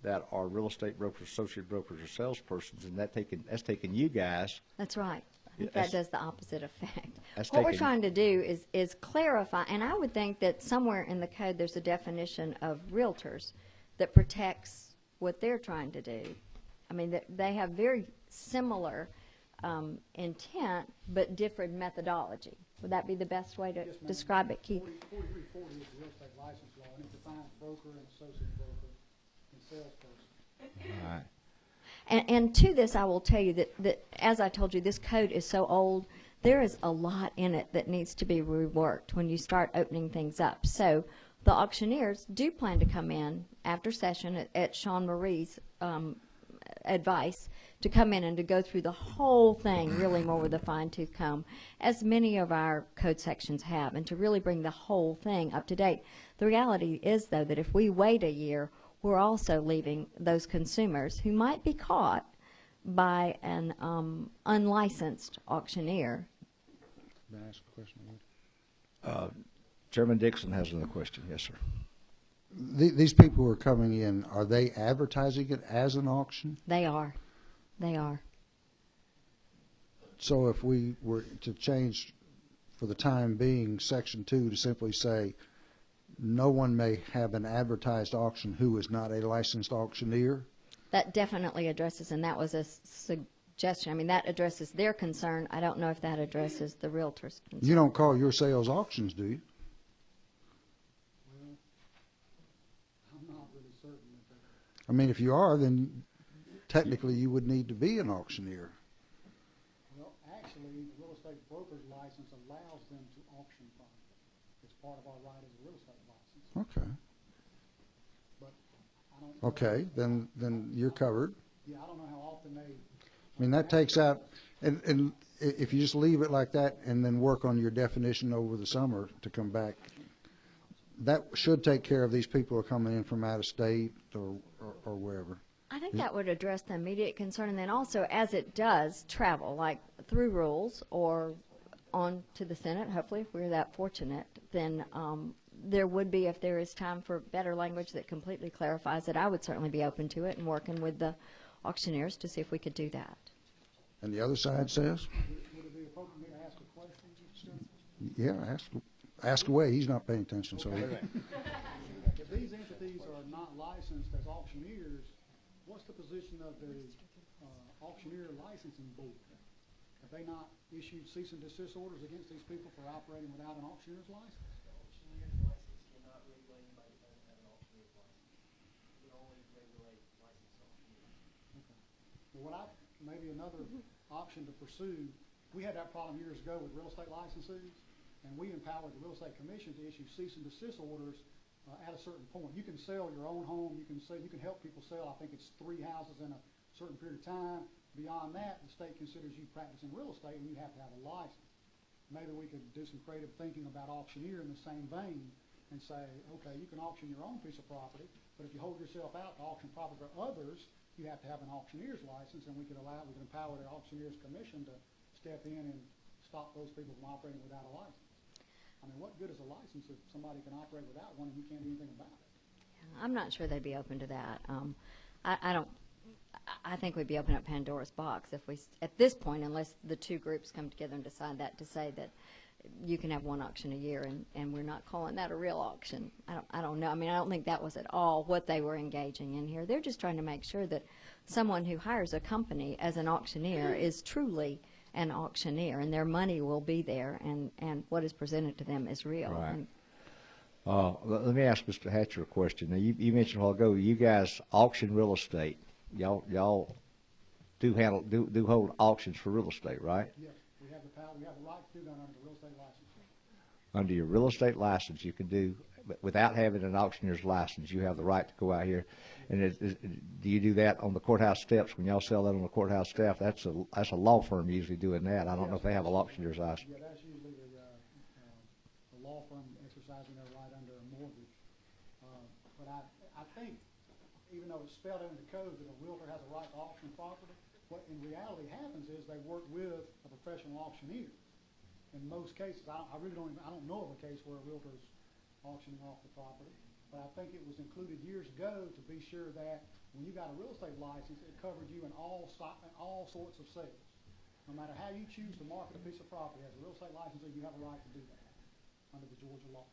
that are real estate brokers, associate brokers, or salespersons, and that's taking you guys. That's right. I think that does the opposite effect. That's What we're trying to do is clarify, and I would think that somewhere in the code there's a definition of realtors that protects what they're trying to do. I mean, they have very similar intent, but different methodology. Would that be the best way to describe it, Keith? 4340 is the real estate license law, and it defines broker and associate broker and salesperson. All right. And to this, I will tell you that, as I told you, this code is so old, there is a lot in it that needs to be reworked when you start opening things up. So the auctioneers do plan to come in after session at Sean Marie's advice to come in and to go through the whole thing really more with a fine-tooth comb, as many of our code sections have, and to really bring the whole thing up to date. The reality is, though, that if we wait a year, we're also leaving those consumers who might be caught by an unlicensed auctioneer. May I ask a question? Chairman Dixon has another question. Yes, sir. These people who are coming in, are they advertising it as an auction? They are. They are. So if we were to change, for the time being, Section 2 to simply say, no one may have an advertised auction who is not a licensed auctioneer? That definitely addresses, and that was a suggestion. I mean, that addresses their concern. I don't know if that addresses the realtor's concern. You don't call your sales auctions, do you? Well, I'm not really certain of that. I mean, if you are, then technically you would need to be an auctioneer. Well, actually, the real estate broker's license allows them to auction property. It's part of our right as a real estate license. Okay. But I don't know. Okay, then you're covered. Yeah, I don't know how often they. I mean, that takes out, and if you just leave it like that and then work on your definition over the summer to come back, that should take care of these people who are coming in from out of state or wherever. I think that would address the immediate concern, and then also as it does travel, like through rules or on to the Senate, hopefully if we're that fortunate, then there would be, if there is time for better language that completely clarifies it, I would certainly be open to it and working with the auctioneers to see if we could do that. And the other side says? Would it be appropriate for me to ask a question, Mr. Chairman? Yeah, ask away. He's not paying attention, so. If these entities are not licensed as auctioneers, what's the position of the auctioneer licensing board? Have they not issued cease and desist orders against these people for operating without an auctioneer's license? Auctioneer's license cannot regulate anybody who doesn't have an auctioneer's license. It can only regulate licensed auctioneers. Okay. Well, maybe another option to pursue, we had that problem years ago with real estate licensees, and we empowered the real estate commission to issue cease and desist orders at a certain point. You can sell your own home, you can help people sell, I think it's 3 houses in a certain period of time. Beyond that, the state considers you practicing real estate and you have to have a license. Maybe we could do some creative thinking about auctioneer in the same vein and say, okay, you can auction your own piece of property, but if you hold yourself out to auction property for others, you have to have an auctioneer's license, and we can empower the auctioneer's commission to step in and stop those people from operating without a license. I mean, what good is a license if somebody can operate without one and you can't do anything about it? I'm not sure they'd be open to that. I think we'd be opening up Pandora's box if we, at this point, unless the two groups come together and decide that, to say that you can have one auction a year and we're not calling that a real auction. I don't know. I mean, I don't think that was at all what they were engaging in here. They're just trying to make sure that someone who hires a company as an auctioneer is truly an auctioneer, and their money will be there, and what is presented to them is real. Right. Let me ask Mr. Hatcher a question. Now, you mentioned a while ago you guys auction real estate. Y'all do hold auctions for real estate, right? Yes, we have the power. We have the right to do that under the real estate license. Under your real estate license, you can do, without having an auctioneer's license, you have the right to go out here. And do you do that on the courthouse steps? When y'all sell that on the courthouse staff, that's a law firm usually doing that. I don't know if they have an auctioneer's license. Yeah, that's usually the law firm exercising their right under a mortgage. But I think, even though it's spelled out in the code that a realtor has a right to auction property, what in reality happens is they work with a professional auctioneer. In most cases, I don't know of a case where a realtor is auctioning off the property, but I think it was included years ago to be sure that when you got a real estate license, it covered you in all sorts of sales. No matter how you choose to market a piece of property, as a real estate licensee, you have a right to do that under the Georgia law.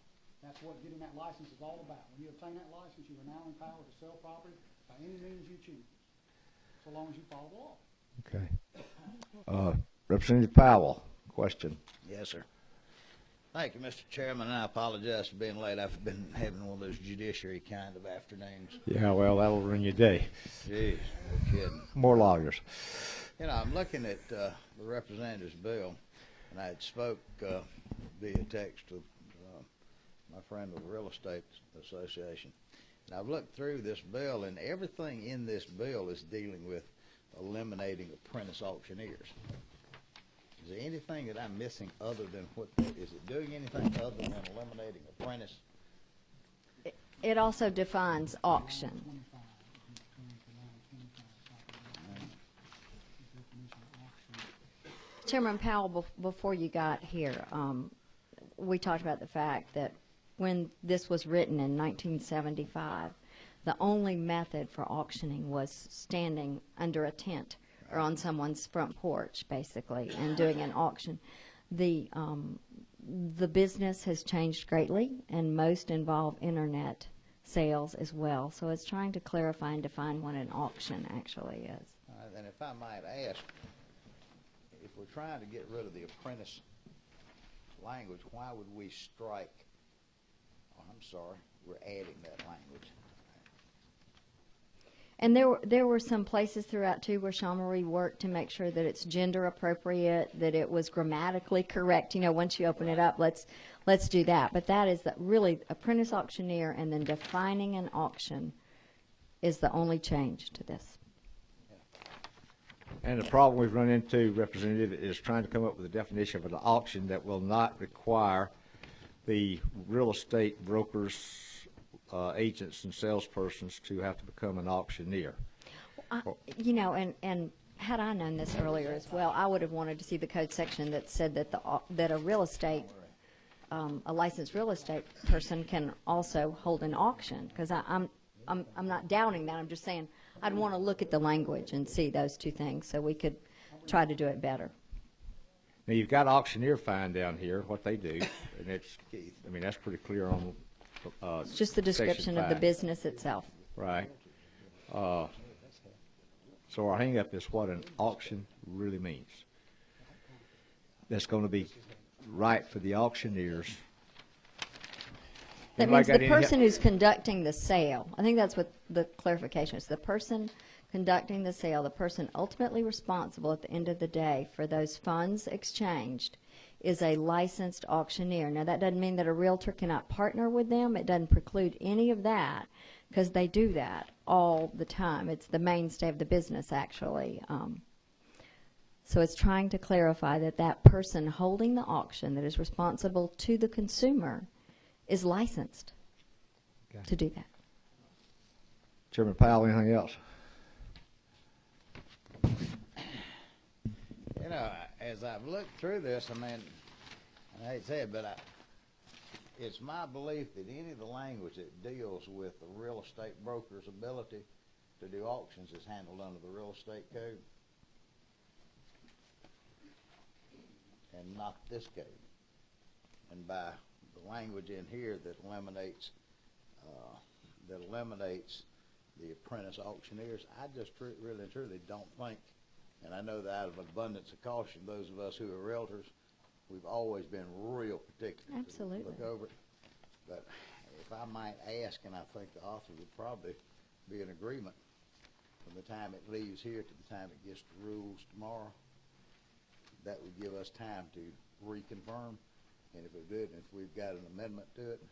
That's what getting that license is all about. When you obtain that license, you are now empowered to sell property by any means you choose, so long as you follow the law. Okay. Representative Powell, question. Yes, sir. Thank you, Mr. Chairman, and I apologize for being late. I've been having one of those judiciary kind of afternoons. Yeah, well, that'll ruin your day. Jeez, no kidding. More lawyers. You know, I'm looking at the representative's bill, and I had spoke via text to my friend with the Real Estate Association. And I've looked through this bill, and everything in this bill is dealing with eliminating apprentice auctioneers. Is there anything that I'm missing other than is it doing anything other than eliminating apprentice? It also defines auction. Chairman Powell, before you got here, we talked about the fact that when this was written in 1975, the only method for auctioning was standing under a tent or on someone's front porch, basically, and doing an auction. The business has changed greatly, and most involve internet sales as well. So it's trying to clarify and define what an auction actually is. All right, then if I might ask, we're trying to get rid of the apprentice language, why would we strike, oh, I'm sorry, we're adding that language. And there were some places throughout too where Sean Marie worked to make sure that it's gender appropriate, that it was grammatically correct. You know, once you open it up, let's do that. But that is really apprentice auctioneer, and then defining an auction is the only change to this. And the problem we've run into, Representative, is trying to come up with a definition of an auction that will not require the real estate brokers, agents, and salespersons to have to become an auctioneer. You know, and had I known this earlier as well, I would have wanted to see the code section that said that that a real estate, a licensed real estate person can also hold an auction. Because I'm not doubting that. I'm just saying I'd want to look at the language and see those two things so we could try to do it better. Now, you've got auctioneer fine down here, what they do, and it's, I mean, that's pretty clear on it's just the description of the business itself. Right. So our hang-up is what an auction really means. That's going to be right for the auctioneers. That means the person who's conducting the sale. I think that's what the clarification is. The person conducting the sale, the person ultimately responsible at the end of the day for those funds exchanged, is a licensed auctioneer. Now, that doesn't mean that a realtor cannot partner with them. It doesn't preclude any of that, because they do that all the time. It's the mainstay of the business, actually. So it's trying to clarify that that person holding the auction that is responsible to the consumer is licensed to do that. Chairman Powell, anything else? You know, as I've looked through this, I mean, I hate to say it, but it's my belief that any of the language that deals with the real estate broker's ability to do auctions is handled under the real estate code and not this code. And by the language in here that eliminates the apprentice auctioneers, I just really and truly don't think, and I know that out of abundance of caution, those of us who are realtors, we've always been real particular. Absolutely. To look over it. But if I might ask, and I think the author would probably be in agreement, from the time it leaves here to the time it gets to rules tomorrow, that would give us time to reconfirm. And if it did, and if we've got an amendment to it,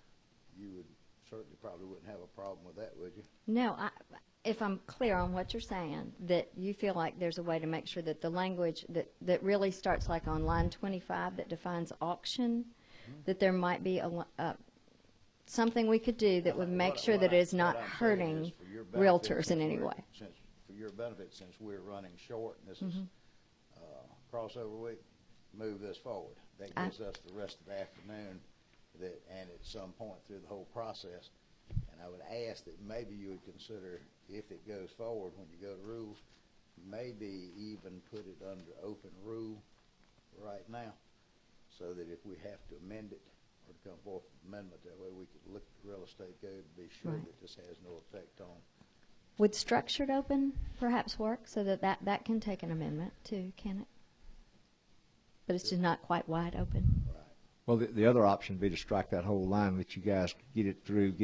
you would certainly probably wouldn't have a problem with that, would you? No, if I'm clear on what you're saying, that you feel like there's a way to make sure that the language that really starts like on line 25 that defines auction, that there might be something we could do that would make sure that it is not hurting realtors in any way. For your benefit, since we're running short and this is crossover week, move this forward. That gives us the rest of the afternoon, and at some point through the whole process. And I would ask that maybe you would consider, if it goes forward when you go to rules, maybe even put it under open rule right now, so that if we have to amend it or to come forth with an amendment, that way we could look at the real estate code and be sure that this has no effect on. Would structured open perhaps work so that can take an amendment too, can it? But it's just not quite wide open. Well, the other option would be to strike that whole line, let you guys get it through,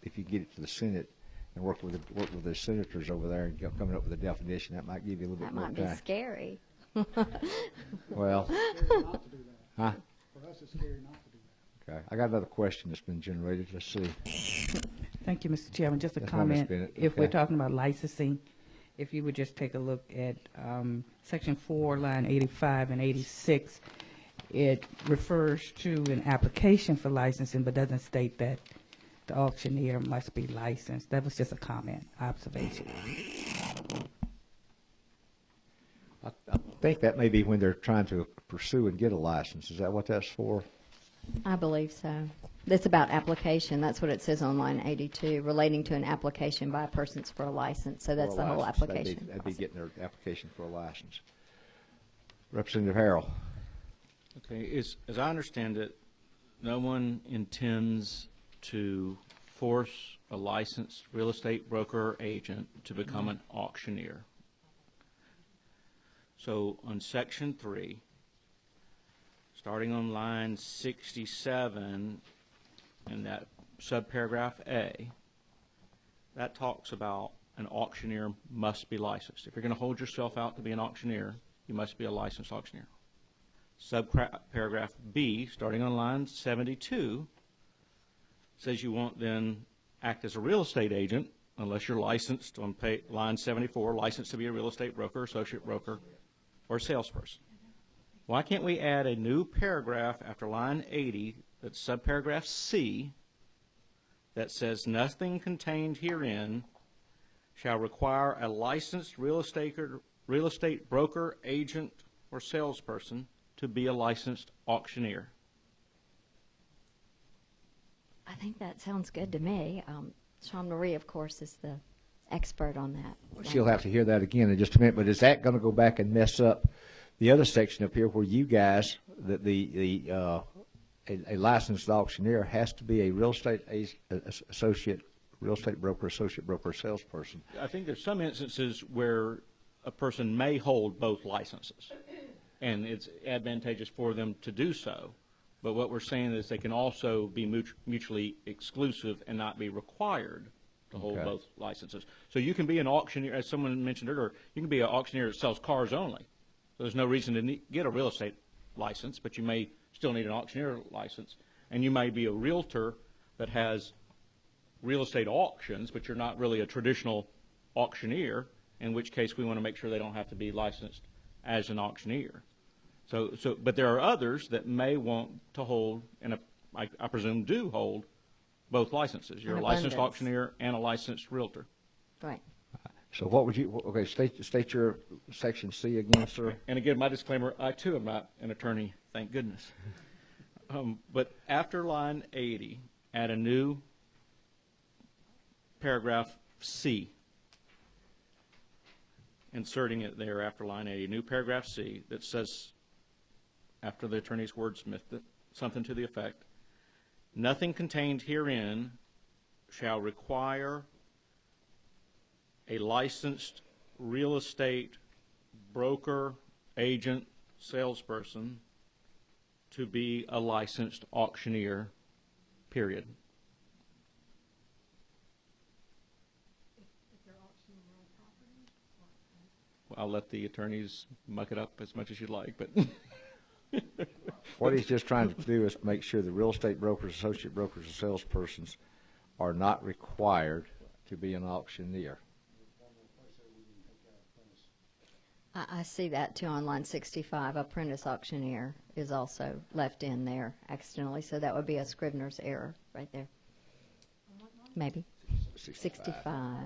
if you get it to the Senate, and work with the senators over there and coming up with a definition. That might give you a little bit more time. That might be scary. Well, huh? For us, it's scary not to do that. Okay, I got another question that's been generated. Let's see. Thank you, Mr. Chairman. Just a Yes, comment. Ms. Bennett. If Okay. we're talking about licensing, if you would just take a look at Section 4, line 85 and 86, it refers to an application for licensing, but doesn't state that the auctioneer must be licensed. That was just a comment, observation. I think that may be when they're trying to pursue and get a license. Is that what that's for? I believe so. That's about application. That's what it says on line 82, relating to an application by persons for a license. So that's the whole application. That'd be getting their application for a license. Representative Harrell. Okay, as I understand it, no one intends to force a licensed real estate broker or agent to become an auctioneer. So on section 3, starting on line 67, in that subparagraph A, that talks about an auctioneer must be licensed. If you're going to hold yourself out to be an auctioneer, you must be a licensed auctioneer. Subparagraph B, starting on line 72, says you won't then act as a real estate agent unless you're licensed on line 74, licensed to be a real estate broker, associate broker, or salesperson. Why can't we add a new paragraph after line 80, that's subparagraph C, that says nothing contained herein shall require a licensed real estate broker, agent, or salesperson to be a licensed auctioneer? I think that sounds good to me. Sean Marie, of course, is the expert on that. She'll have to hear that again in just a minute, but is that going to go back and mess up the other section up here where you guys, a licensed auctioneer has to be a real estate associate, real estate broker, associate broker, salesperson? I think there's some instances where a person may hold both licenses, and it's advantageous for them to do so. But what we're saying is they can also be mutually exclusive and not be required to hold both licenses. So you can be an auctioneer, as someone mentioned earlier, you can be an auctioneer that sells cars only. So there's no reason to get a real estate license, but you may still need an auctioneer license. And you may be a realtor that has real estate auctions, but you're not really a traditional auctioneer, in which case we want to make sure they don't have to be licensed as an auctioneer. But there are others that may want to hold, and I presume do hold, both licenses. You're a licensed auctioneer and a licensed realtor. Right. So what would you, okay, state your section C again, sir. And again, my disclaimer, I too am not an attorney, thank goodness. But after line 80, add a new paragraph C, inserting it there after line 80, new paragraph C that says, after the attorney's wordsmithed, something to the effect, nothing contained herein shall require a licensed real estate broker, agent, salesperson to be a licensed auctioneer, period. If they're auctioning real property, Well, I'll let the attorneys muck it up as much as you'd like, but What he's just trying to do is make sure the real estate brokers, associate brokers, and salespersons are not required to be an auctioneer. I see that too on line 65. Apprentice auctioneer is also left in there accidentally, so that would be a Scrivener's error right there. Maybe. 65.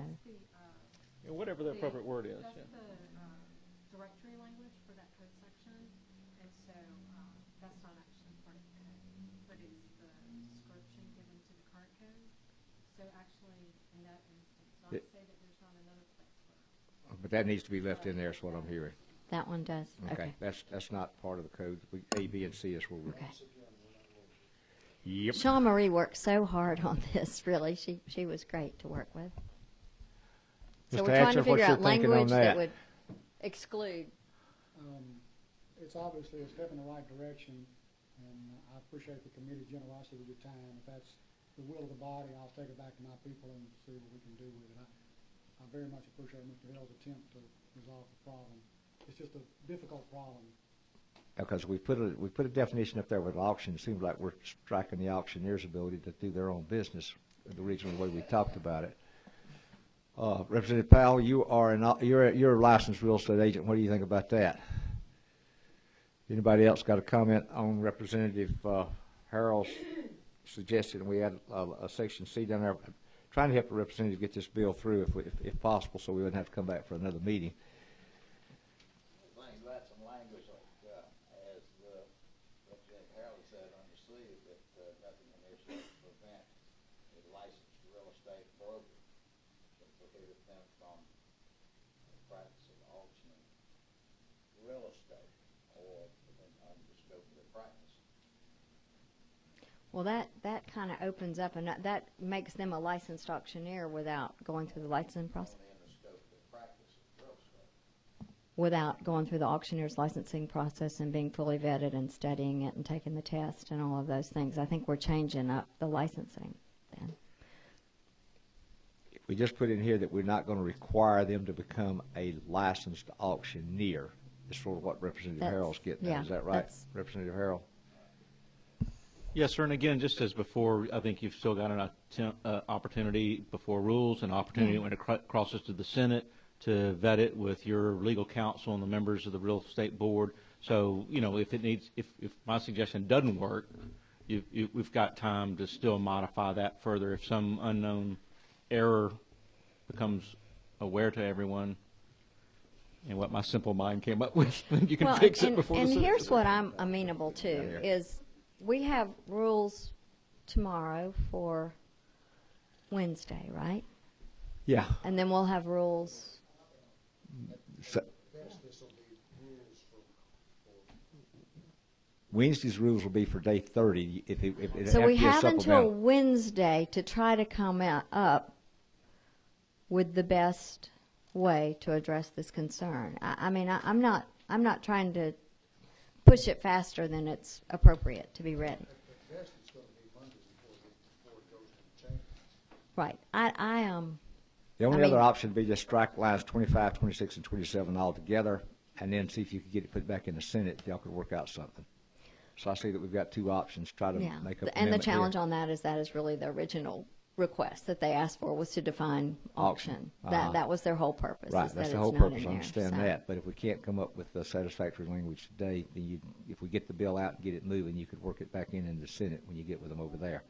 whatever the appropriate word is. That's the directory language for that code section, and so that's not actually part of the code, but it's the description given to the current code. So actually, in that instance, not to say that there's not another place for it. But that needs to be left in there, is what I'm hearing. That one does. Okay. That's not part of the code. A, B, and C is where we're. Okay. Yep. Sean Marie worked so hard on this, really. She was great to work with. So Mr. we're trying to Hatcher, what figure you're out thinking on language that that? would exclude. It's obviously a step in the right direction, and I appreciate the committee's generosity with your time. If that's the will of the body, I'll take it back to my people and see what we can do with it. I very much appreciate Mr. Hill's attempt to resolve the problem. It's just a difficult problem. Because we put a definition up there with auction. It seems like we're striking the auctioneer's ability to do their own business, the original way we talked about it. Representative Powell, you're a licensed real estate agent. What do you think about that? Anybody else got a comment on Representative Harrell's suggestion we add a section C down there, trying to help the representative get this bill through if possible, so we wouldn't have to come back for another meeting. That's some language like, as Representative Harold said under C, that nothing in there shall prevent a licensed real estate broker to prohibit them from the practice of auctioning real estate or under the scope of their practice. Well, that kind of opens up, and that makes them a licensed auctioneer without going through the licensing process. Only in the scope of their practice of real estate. without going through the auctioneer's licensing process and being fully vetted and studying it and taking the test and all of those things. I think we're changing up the licensing then. If we just put in here that we're not going to require them to become a licensed auctioneer, is sort of what Representative Harrell's getting at. Is that right, Representative Harrell? Yes, sir. And again, just as before, I think you've still got an opportunity before rules, an opportunity when it crosses to the Senate to vet it with your legal counsel and the members of the real estate board. So, you know, if my suggestion doesn't work, we've got time to still modify that further. If some unknown error becomes aware to everyone, and what my simple mind came up with, you can fix it before the Senate. And here's what I'm amenable to, is we have rules tomorrow for Wednesday, right? Yeah. And then we'll have rules. Wednesday's rules will be for day 30. So we have until Wednesday to try to come up with the best way to address this concern. I mean, I'm not trying to push it faster than it's appropriate to be ready. Right. The only other option would be just strike lines 25, 26, and 27 altogether, and then see if you could get it put back in the Senate. Y'all could work out something. So I see that we've got two options. Try to make up. And the challenge on that is really the original request that they asked for was to define auction. That was their whole purpose. Right. That's the whole purpose. I understand that. But if we can't come up with the satisfactory language today, then if we get the bill out and get it moving, you could work it back in the Senate when you get with them over there.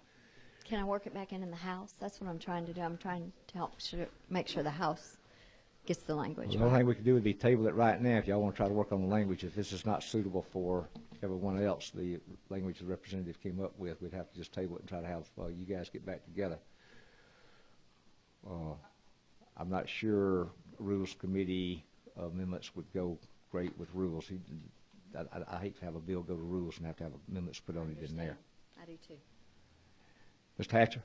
Can I work it back in the House? That's what I'm trying to do. I'm trying to help make sure the House gets the language. Well, the only thing we could do would be table it right now if y'all want to try to work on the language. If this is not suitable for everyone else, the language the representative came up with, we'd have to just table it and try to have you guys get back together. I'm not sure Rules Committee amendments would go great with rules. I hate to have a bill go to rules and have to have amendments put on it in there. I do too. Mr. Hatcher?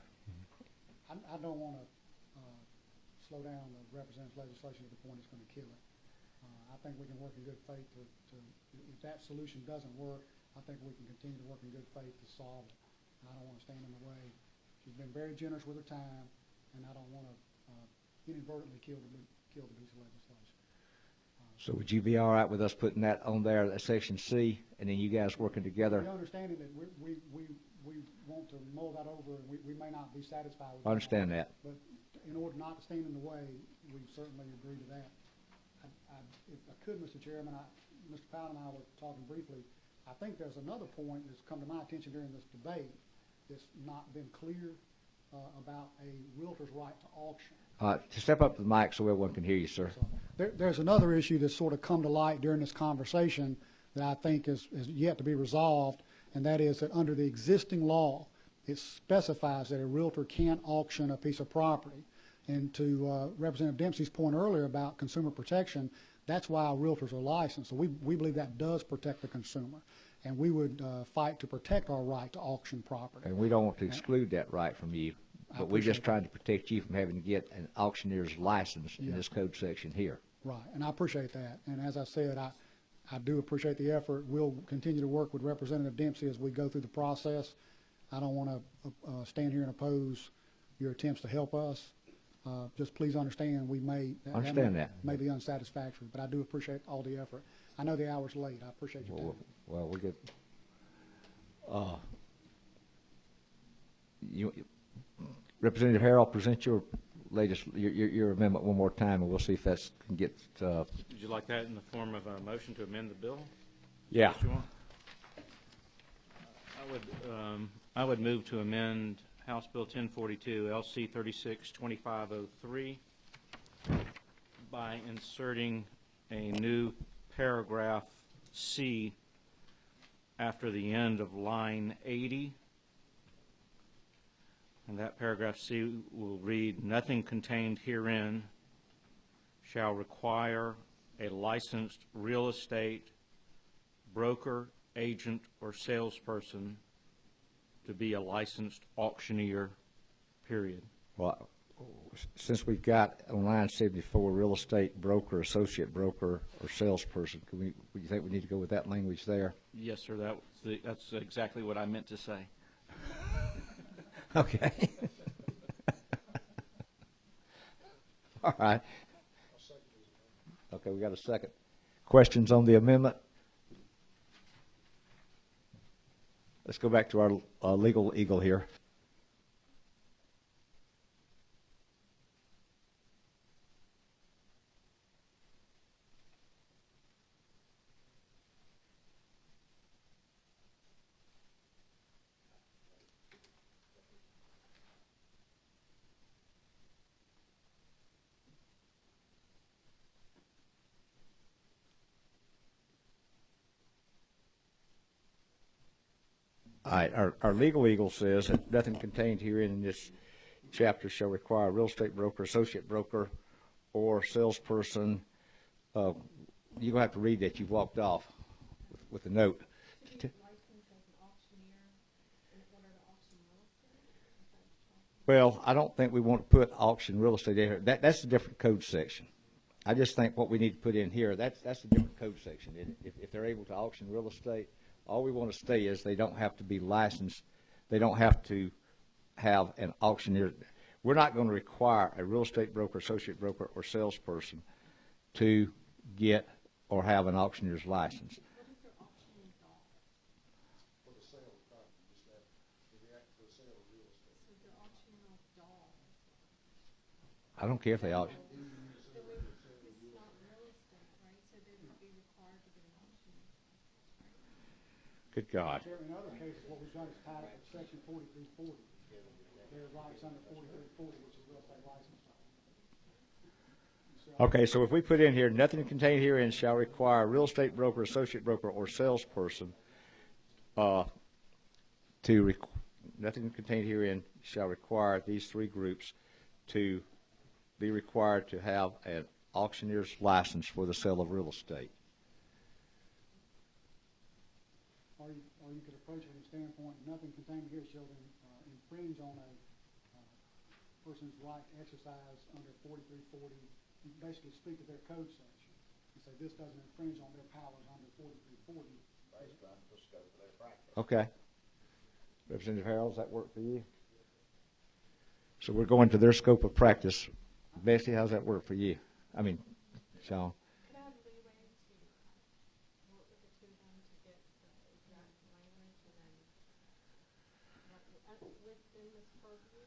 I don't want to slow down the representative's legislation to the point it's going to kill it. I think we can work in good faith if that solution doesn't work, I think we can continue to work in good faith to solve it. I don't want to stand in the way. She's been very generous with her time, and I don't want to inadvertently kill the piece of legislation. So would you be all right with us putting that on there, that section C, and then you guys working together? The understanding that we want to mull that over, and we may not be satisfied with I understand that. But in order not to stand in the way, we certainly agree to that. If I could, Mr. Chairman, Mr. Powell and I were talking briefly. I think there's another point that's come to my attention during this debate that's not been clear about a realtor's right to auction. To step up to the mic so everyone can hear you, sir. There's another issue that's sort of come to light during this conversation that I think is yet to be resolved, and that is that under the existing law, it specifies that a realtor can't auction a piece of property. And to Representative Dempsey's point earlier about consumer protection, that's why realtors are licensed. So we believe that does protect the consumer. And we would fight to protect our right to auction property. And we don't want to exclude that right from you, but we're just trying to protect you from having to get an auctioneer's license in this code section here. Right, and I appreciate that. And as I said, I do appreciate the effort. We'll continue to work with Representative Dempsey as we go through the process. I don't want to stand here and oppose your attempts to help us. Just please understand we may be unsatisfactory, but I do appreciate all the effort. I know the hour's late. I appreciate your time. Well, we get Representative Harrell, present your latest your amendment one more time, and we'll see if that can get. Would you like that in the form of a motion to amend the bill? Yeah. I would move to amend House Bill 1042, LC 362503, by inserting a new paragraph C after the end of line 80. And that paragraph C will read, "Nothing contained herein shall require a licensed real estate broker, agent, or salesperson to be a licensed auctioneer," period. Well, since we've got on line 74, real estate broker, associate broker, or salesperson, do you think we need to go with that language there? Yes, sir, that's exactly what I meant to say. Okay. All right. Okay, we got a second. Questions on the amendment? Let's go back to our legal eagle here. All right, our legal eagle says that nothing contained herein in this chapter shall require a real estate broker, associate broker, or salesperson. You're going to have to read that. You've walked off with the note. Well, I don't think we want to put auction real estate in here. That's a different code section. I just think what we need to put in here, that's a different code section. If they're able to auction real estate, all we want to say is they don't have to be licensed. They don't have to have an auctioneer. We're not going to require a real estate broker, associate broker, or salesperson to get or have an auctioneer's license. What if they're auctioning dolls? For the sale of property, just that, for the sale of real estate. So they're auctioning off dolls. I don't care if they auction. It's not real estate, right? So they would be required to get an auctioneer. Good God. In other cases, what we've done is tied it with section 4340. Their rights under 4340, which is real estate license. Okay, so if we put in here, nothing contained herein shall require a real estate broker, associate broker, or salesperson nothing contained herein shall require these three groups to be required to have an auctioneer's license for the sale of real estate. Or you could approach it from the standpoint, nothing contained here shall infringe on a person's right to exercise under 4340. You basically speak to their code section and say this doesn't infringe on their powers under 4340. Based on the scope of their practice. Okay. Representative Harrell, does that work for you? So we're going to their scope of practice. Bessie, how's that work for you? I mean, Sean. Could I have leeway to work with the two of them to get the exact language and then within this purview?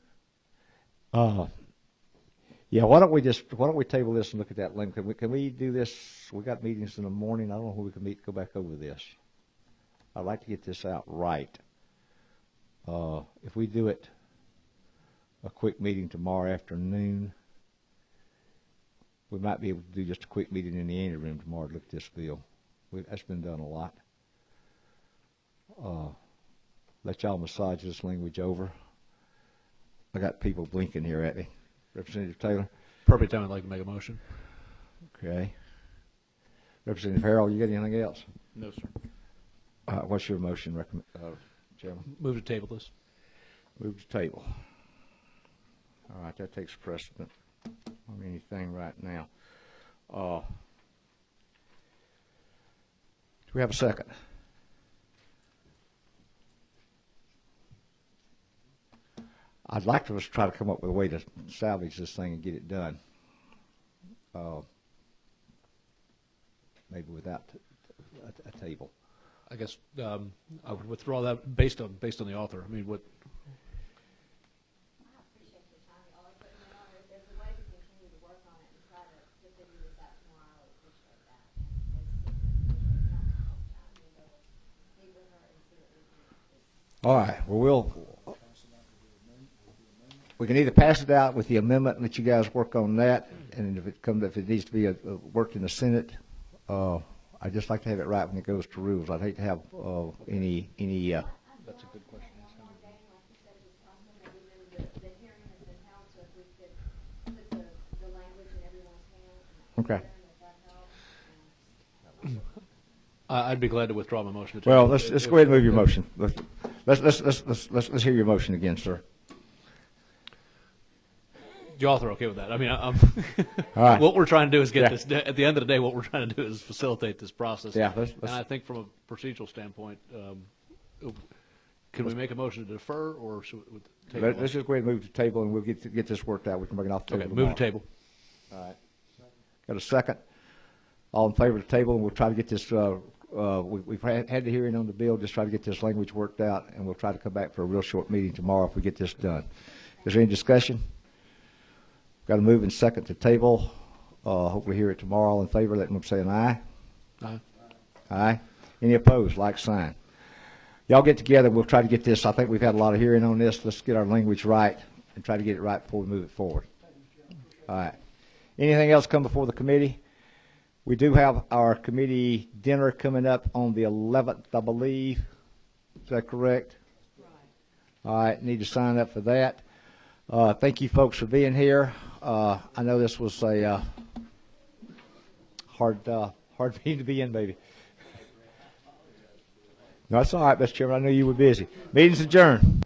Yeah, why don't we table this and look at that link? Can we do this? We got meetings in the morning. I don't know who we can meet to go back over this. I'd like to get this out right. If we do it a quick meeting tomorrow afternoon, we might be able to do just a quick meeting in the anteroom tomorrow to look at this bill. That's been done a lot. Let y'all massage this language over. I got people blinking here at me. Representative Taylor? Appropriate time, I'd like to make a motion. Okay. Representative Harrell, you got anything else? No, sir. What's your motion, Chairman? Move to table this. Move to table. All right, that takes precedent on anything right now. Do we have a second? I'd like to just try to come up with a way to salvage this thing and get it done. Maybe without a table. I guess I would withdraw that based on the author. I mean, what? I appreciate your time, y'all are putting it on. If there's a way to continue to work on it and try to figure this out tomorrow, I would appreciate that. Meet with her and see what we can. All right. Well, we can either pass it out with the amendment and let you guys work on that, and if it needs to be worked in the Senate, I'd just like to have it right when it goes to rules. I'd hate to have any. That's a good question. Okay. I'd be glad to withdraw my motion. To Well, table. let's go ahead and move your motion. Let's hear your motion again, sir. The author okay with that? I mean, All right. what we're trying to do is get Yeah. this. At the end of the day, what we're trying to do is facilitate this process. Yeah, And I think from a procedural standpoint, can we make a motion to defer, or should we take a Let's just go ahead and move to the table, and we'll get this worked out. We can bring it off the Okay, table. move to tomorrow. table. All right. Got a second? All in favor of the table, and we'll try to get this, we've had the hearing on the bill, just try to get this language worked out, and we'll try to come back for a real short meeting tomorrow if we get this done. Is there any discussion? Got to move and second to table. Hopefully hear it tomorrow. All in favor, let them say an aye. Aye. Aye. Any opposed, like sign. Y'all get together, we'll try to get this, I think we've had a lot of hearing on this. Let's get our language right and try to get it right before we move it forward. All right. Anything else come before the committee? We do have our committee dinner coming up on the 11th, I believe. Is that correct? Right. All right, need to sign up for that. Thank you folks for being here. I know this was a hard meeting to be in, baby. No, that's all right, Mr. Chairman. I know you were busy. Meeting's adjourned.